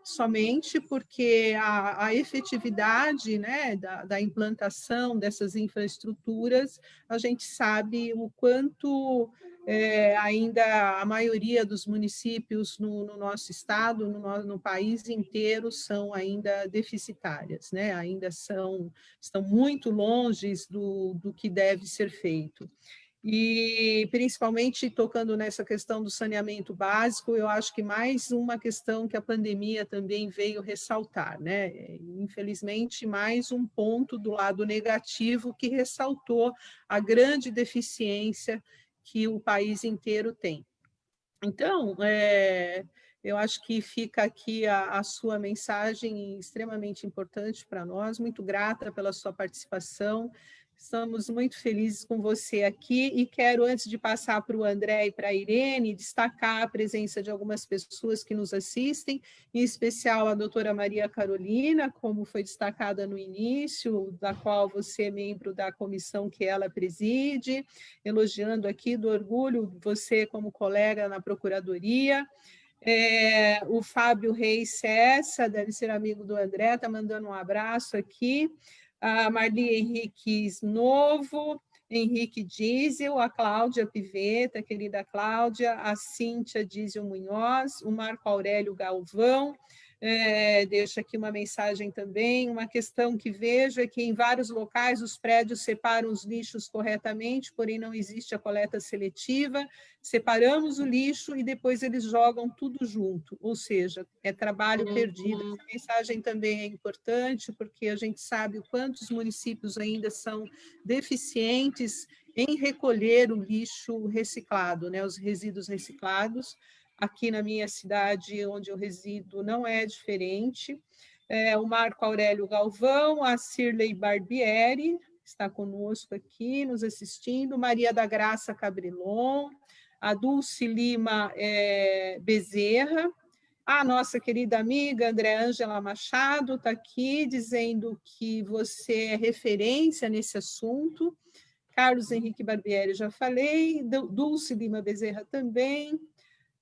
somente, porque a efetividade, né, da implantação dessas infraestruturas, a gente sabe o quanto ainda a maioria dos municípios no nosso estado, no país inteiro, são ainda deficitárias, né? Ainda estão muito longe do que deve ser feito. E, principalmente, tocando nessa questão do saneamento básico, eu acho que mais uma questão que a pandemia também veio ressaltar, né? Infelizmente, mais um ponto do lado negativo que ressaltou a grande deficiência que o país inteiro tem. Então, eu acho que fica aqui a sua mensagem extremamente importante para nós, muito grata pela sua participação. Estamos muito felizes com você aqui e quero, antes de passar para o André e para a Irene, destacar a presença de algumas pessoas que nos assistem, em especial a doutora Maria Carolina, como foi destacada no início, da qual você é membro da comissão que ela preside, elogiando aqui do orgulho você como colega na Procuradoria. O Fábio Reis Cessa, deve ser amigo do André, está mandando um abraço aqui. A Marli Henrique Novo, Henrique Diesel, a Cláudia Piveta, a querida Cláudia, a Cíntia Diesel Munhoz, o Marco Aurélio Galvão, deixa aqui uma mensagem também. Uma questão que vejo é que em vários locais os prédios separam os lixos corretamente, porém não existe a coleta seletiva, separamos o lixo e depois eles jogam tudo junto, ou seja, é trabalho perdido. Essa mensagem também é importante, porque a gente sabe o quanto os municípios ainda são deficientes em recolher o lixo reciclado, né, os resíduos reciclados. Aqui na minha cidade, onde eu resido, não é diferente. O Marco Aurélio Galvão, a Cirlei Barbieri, está conosco aqui, nos assistindo, Maria da Graça Cabrilon, a Dulce Lima Bezerra, a nossa querida amiga André Ângela Machado está aqui, dizendo que você é referência nesse assunto. Carlos Henrique Barbieri, já falei, Dulce Lima Bezerra também,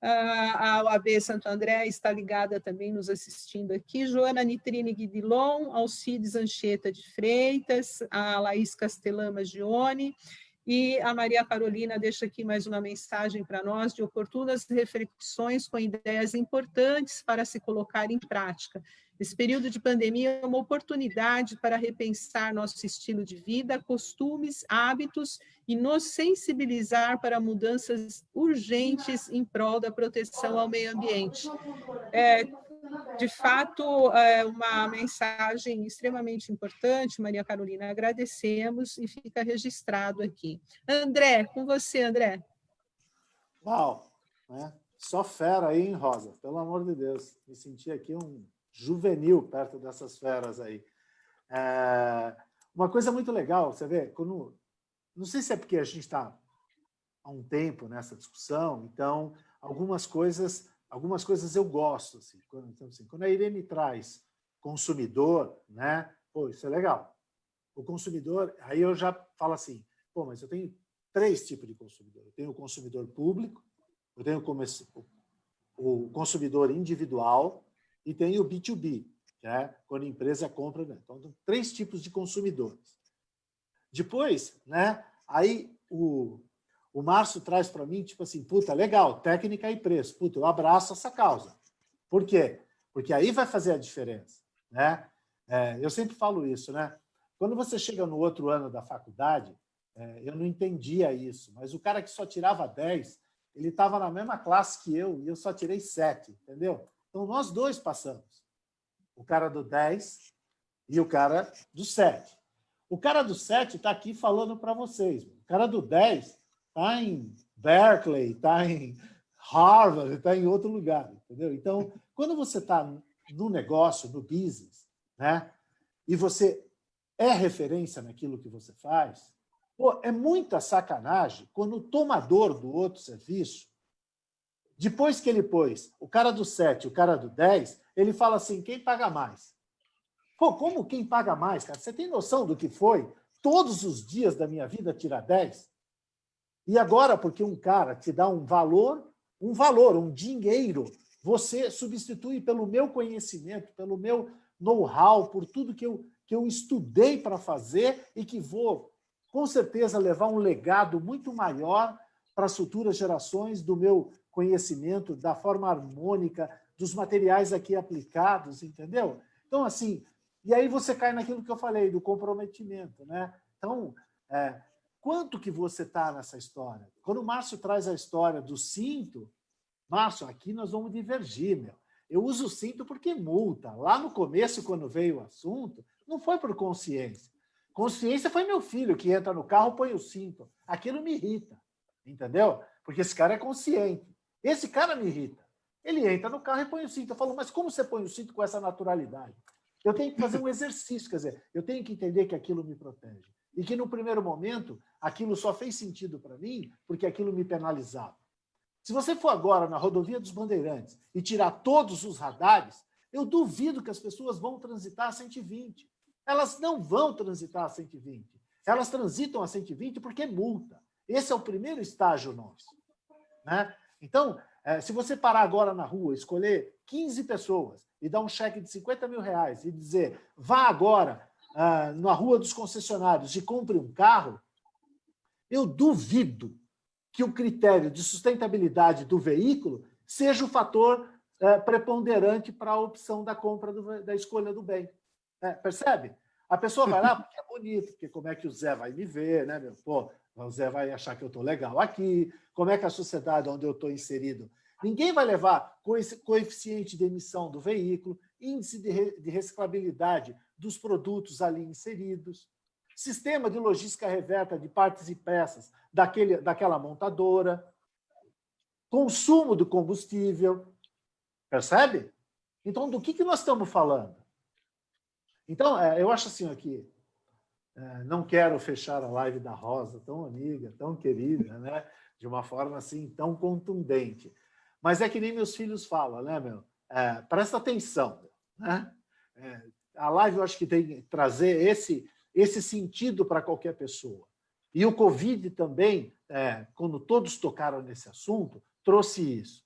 a OAB Santo André está ligada também nos assistindo aqui, Joana Nitrine Guidilon, Alcides Anchieta de Freitas, a Laís Castelã Magione, e a Maria Carolina deixa aqui mais uma mensagem para nós de oportunas reflexões com ideias importantes para se colocar em prática. Esse período de pandemia é uma oportunidade para repensar nosso estilo de vida, costumes, hábitos e nos sensibilizar para mudanças urgentes em prol da proteção ao meio ambiente. De fato, é uma mensagem extremamente importante, Maria Carolina, agradecemos e fica registrado aqui. André, com você, André. Uau! Né? Só fera aí, hein, Rosa? Pelo amor de Deus, me senti aqui um juvenil perto dessas feras aí. Uma coisa muito legal, você vê, não sei se é porque a gente está há um tempo nessa discussão, então algumas coisas eu gosto. Assim, quando a Irene traz consumidor, né? Pô, isso é legal. O consumidor, aí eu já falo assim, pô, mas eu tenho 3 tipos de consumidor. Eu tenho o consumidor público, eu tenho o consumidor individual e tenho o B2B, que é quando a empresa compra. Né? Então, 3 tipos de consumidores. Depois, né? Aí o Márcio traz para mim, tipo assim, puta, legal, técnica e preço. Puta, eu abraço essa causa. Por quê? Porque aí vai fazer a diferença. Né? Eu sempre falo isso, né? Quando você chega no outro ano da faculdade, eu não entendia isso, mas o cara que só tirava 10, ele estava na mesma classe que eu, e eu só tirei 7, entendeu? Então, nós dois passamos. O cara do 10 e o cara do 7. O cara do 7 está aqui falando para vocês. O cara do 10 está em Berkeley, está em Harvard, está em outro lugar, entendeu? Então, quando você está no negócio, no business, né, e você é referência naquilo que você faz, pô, é muita sacanagem quando o tomador do outro serviço, depois que ele pôs o cara do 7 e o cara do 10, ele fala assim, quem paga mais? Pô, como quem paga mais, cara? Você tem noção do que foi todos os dias da minha vida tirar 10? E agora, porque um cara te dá um valor, um dinheiro, você substitui pelo meu conhecimento, pelo meu know-how, por tudo que eu estudei para fazer e que vou, com certeza, levar um legado muito maior para as futuras gerações do meu conhecimento, da forma harmônica, dos materiais aqui aplicados, entendeu? Então, assim, e aí você cai naquilo que eu falei, do comprometimento, né? Então, quanto que você está nessa história? Quando o Márcio traz a história do cinto, Márcio, aqui nós vamos divergir, meu. Eu uso o cinto porque multa. Lá no começo, quando veio o assunto, não foi por consciência. Consciência foi meu filho que entra no carro, põe o cinto. Aquilo me irrita, entendeu? Porque esse cara é consciente. Esse cara me irrita. Ele entra no carro e põe o cinto. Eu falo, mas como você põe o cinto com essa naturalidade? Eu tenho que fazer um exercício, quer dizer, eu tenho que entender que aquilo me protege. e que, no primeiro momento, aquilo só fez sentido para mim porque aquilo me penalizava. Se você for agora na rodovia dos Bandeirantes e tirar todos os radares, eu duvido que as pessoas vão transitar a 120. Elas não vão transitar a 120. Elas transitam a 120 porque é multa. Esse é o primeiro estágio nosso, né? Então, se você parar agora na rua, escolher 15 pessoas e dar um cheque de 50 mil reais e dizer, vá agora na rua dos concessionários e compre um carro, eu duvido que o critério de sustentabilidade do veículo seja o fator preponderante para a opção da compra, da escolha do bem. Percebe? A pessoa vai lá porque é bonito, porque como é que o Zé vai me ver, né, meu? Pô, o Zé vai achar que eu estou legal aqui, como é que a sociedade onde eu estou inserido... Ninguém vai levar coeficiente de emissão do veículo, índice de reciclabilidade dos produtos ali inseridos, sistema de logística reversa de partes e peças daquela montadora, consumo do combustível, percebe? Então, do que nós estamos falando? Então, eu acho assim aqui, não quero fechar a live da Rosa, tão amiga, tão querida, né? De uma forma assim tão contundente. Mas é que nem meus filhos falam, né, meu? Presta atenção, né? A live eu acho que tem que trazer esse sentido para qualquer pessoa. E o Covid também, quando todos tocaram nesse assunto, trouxe isso.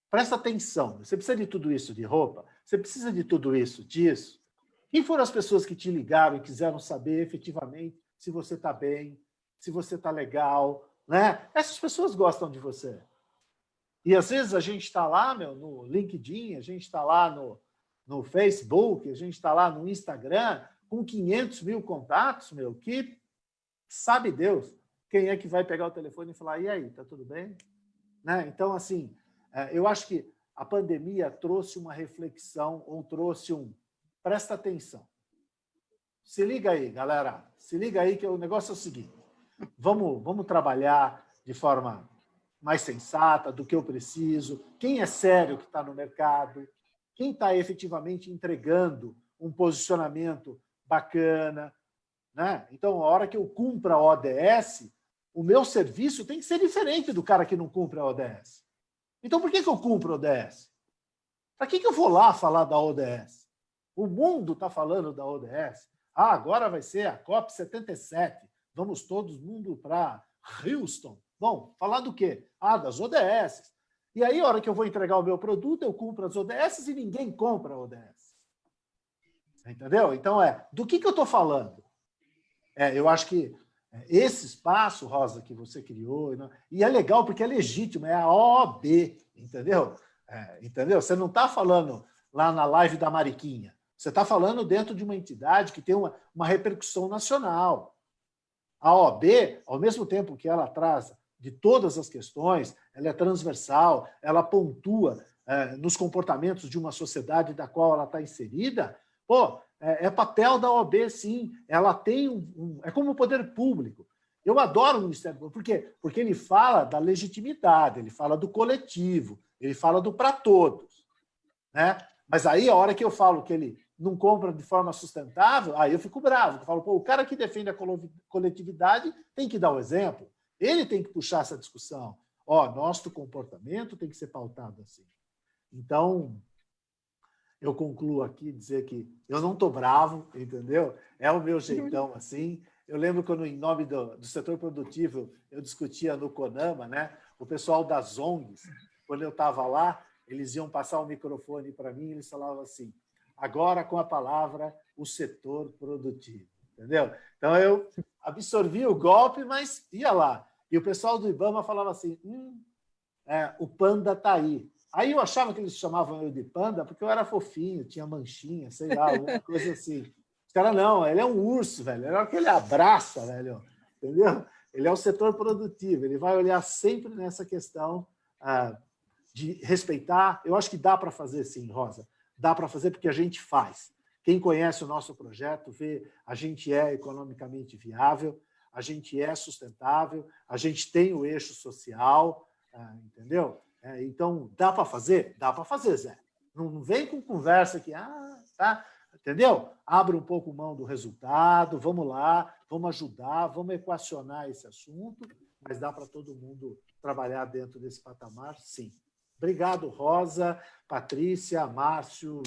Presta atenção, você precisa de tudo isso de roupa? Você precisa de tudo isso disso? Quem foram as pessoas que te ligaram e quiseram saber efetivamente se você está bem, se você está legal, né? Essas pessoas gostam de você. E às vezes a gente está lá, meu, no LinkedIn, a gente está lá no Facebook, a gente está lá no Instagram, com 500 mil contatos, meu, que sabe Deus quem é que vai pegar o telefone e falar, e aí, tá tudo bem? Né? Então, assim, eu acho que a pandemia trouxe uma reflexão, ou trouxe presta atenção. Se liga aí, galera. Se liga aí que o negócio é o seguinte. Vamos trabalhar de forma mais sensata, do que eu preciso. Quem é sério que está no mercado? Quem está efetivamente entregando um posicionamento bacana? Né? Então, a hora que eu cumpra a ODS, o meu serviço tem que ser diferente do cara que não cumpre a ODS. Então, por que eu cumpro a ODS? Para que eu vou lá falar da ODS? O mundo está falando da ODS. Agora vai ser a COP77. Vamos todos mundo para Houston. Bom, falar do quê? Das ODS. E aí, a hora que eu vou entregar o meu produto, eu cumpro as ODS e ninguém compra a ODS. Entendeu? Então, do que eu estou falando? Eu acho que esse espaço, Rosa, que você criou, e é legal porque é legítimo, é a OAB, entendeu? Entendeu? Você não está falando lá na live da Mariquinha. Você está falando dentro de uma entidade que tem uma repercussão nacional. A OAB, ao mesmo tempo que ela traz de todas as questões, ela é transversal, ela pontua nos comportamentos de uma sociedade da qual ela está inserida, é papel da OAB, sim. Ela tem é como o poder público. Eu adoro o Ministério Público. Por quê? Porque ele fala da legitimidade, ele fala do coletivo, ele fala do para todos. Né? Mas aí, a hora que eu falo que ele não compra de forma sustentável, aí eu fico bravo. Eu falo, o cara que defende a coletividade tem que dar o exemplo. Ele tem que puxar essa discussão. Nosso comportamento tem que ser pautado assim. Então, eu concluo aqui dizer que eu não estou bravo, entendeu? É o meu jeitão assim. Eu lembro quando, em nome do setor produtivo, eu discutia no CONAMA, né? O pessoal das ONGs, quando eu estava lá, eles iam passar o microfone para mim e eles falavam assim, agora com a palavra o setor produtivo, entendeu? Então, eu absorvi o golpe, mas ia lá. E o pessoal do IBAMA falava assim, o panda está aí. Aí eu achava que eles chamavam eu de panda porque eu era fofinho, tinha manchinha, sei lá, alguma coisa assim. Os caras, não, ele é um urso, velho. É que ele abraça, velho. Entendeu? Ele é o setor produtivo, ele vai olhar sempre nessa questão de respeitar. Eu acho que dá para fazer, sim, Rosa. Dá para fazer porque a gente faz. Quem conhece o nosso projeto vê a gente é economicamente viável, a gente é sustentável, a gente tem o eixo social, entendeu? Então, dá para fazer? Dá para fazer, Zé. Não vem com conversa que, tá, entendeu? Abre um pouco mão do resultado, vamos lá, vamos ajudar, vamos equacionar esse assunto, mas dá para todo mundo trabalhar dentro desse patamar, sim. Obrigado, Rosa, Patrícia, Márcio,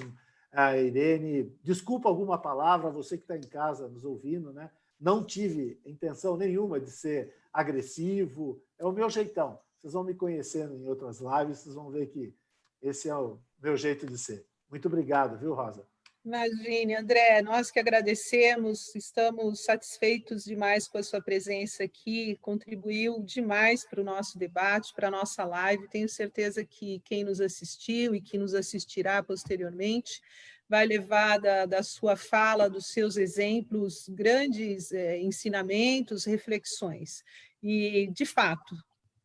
a Irene. Desculpa alguma palavra, você que está em casa nos ouvindo, né? Não tive intenção nenhuma de ser agressivo, é o meu jeitão. Vocês vão me conhecendo em outras lives, vocês vão ver que esse é o meu jeito de ser. Muito obrigado, viu, Rosa? Imagine, André, nós que agradecemos, estamos satisfeitos demais com a sua presença aqui, contribuiu demais para o nosso debate, para a nossa live. Tenho certeza que quem nos assistiu e que nos assistirá posteriormente vai levar da sua fala, dos seus exemplos, grandes ensinamentos, reflexões. E, de fato,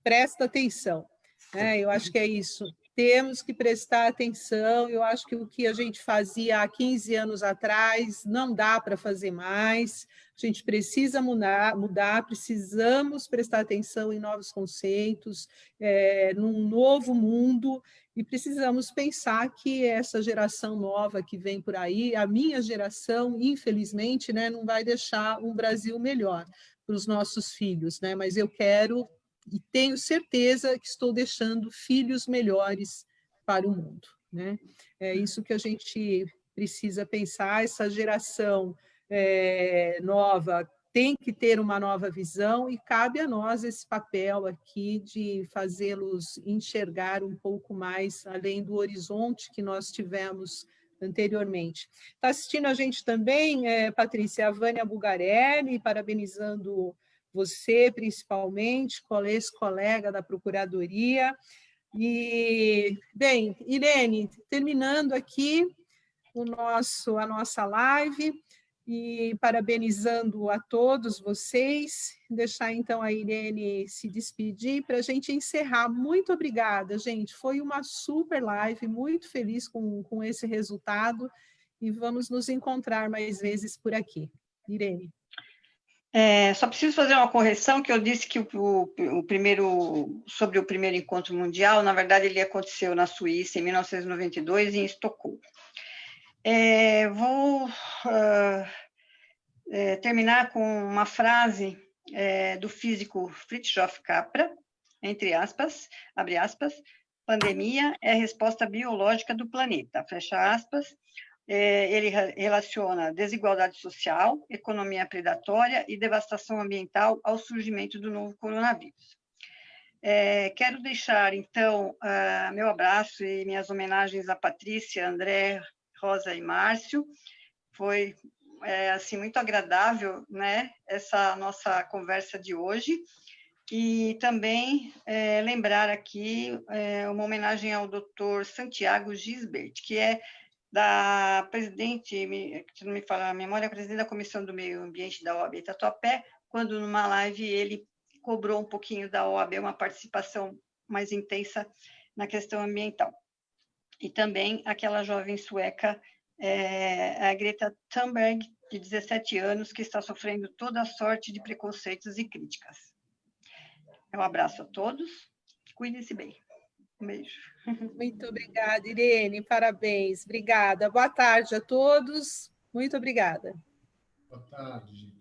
presta atenção, né? Eu acho que é isso. Temos que prestar atenção. Eu acho que o que a gente fazia há 15 anos atrás não dá para fazer mais. A gente precisa mudar, precisamos prestar atenção em novos conceitos, num novo mundo, e precisamos pensar que essa geração nova que vem por aí, a minha geração, infelizmente, né, não vai deixar um Brasil melhor para os nossos filhos, né? Mas eu quero e tenho certeza que estou deixando filhos melhores para o mundo, né? É isso que a gente precisa pensar. Essa geração nova tem que ter uma nova visão e cabe a nós esse papel aqui de fazê-los enxergar um pouco mais além do horizonte que nós tivemos anteriormente. Está assistindo a gente também, Patrícia, a Vânia Bugarelli, parabenizando você, principalmente, ex-colega da Procuradoria. E, bem, Irene, terminando aqui a nossa live, e parabenizando a todos vocês, deixar então a Irene se despedir para a gente encerrar. Muito obrigada, gente, foi uma super live, muito feliz com esse resultado, e vamos nos encontrar mais vezes por aqui. Irene. Só preciso fazer uma correção, que eu disse que sobre o primeiro encontro mundial, na verdade, ele aconteceu na Suíça, em 1992, em Estocolmo. Vou terminar com uma frase do físico Fritjof Capra, entre aspas, abre aspas, pandemia é a resposta biológica do planeta, fecha aspas. Ele relaciona desigualdade social, economia predatória e devastação ambiental ao surgimento do novo coronavírus. Quero deixar, então, meu abraço e minhas homenagens a Patrícia, André, Rosa e Márcio. Foi assim, muito agradável, né, essa nossa conversa de hoje. E também lembrar aqui uma homenagem ao Dr. Santiago Gisbert, que é da presidente, se não me falar a memória, presidente da Comissão do Meio Ambiente da OAB Tatuapé, quando numa live ele cobrou um pouquinho da OAB uma participação mais intensa na questão ambiental. E também aquela jovem sueca, a Greta Thunberg, de 17 anos, que está sofrendo toda sorte de preconceitos e críticas. Um abraço a todos, cuidem-se bem. Um beijo. Muito obrigada, Irene, parabéns, obrigada. Boa tarde a todos, muito obrigada. Boa tarde, gente.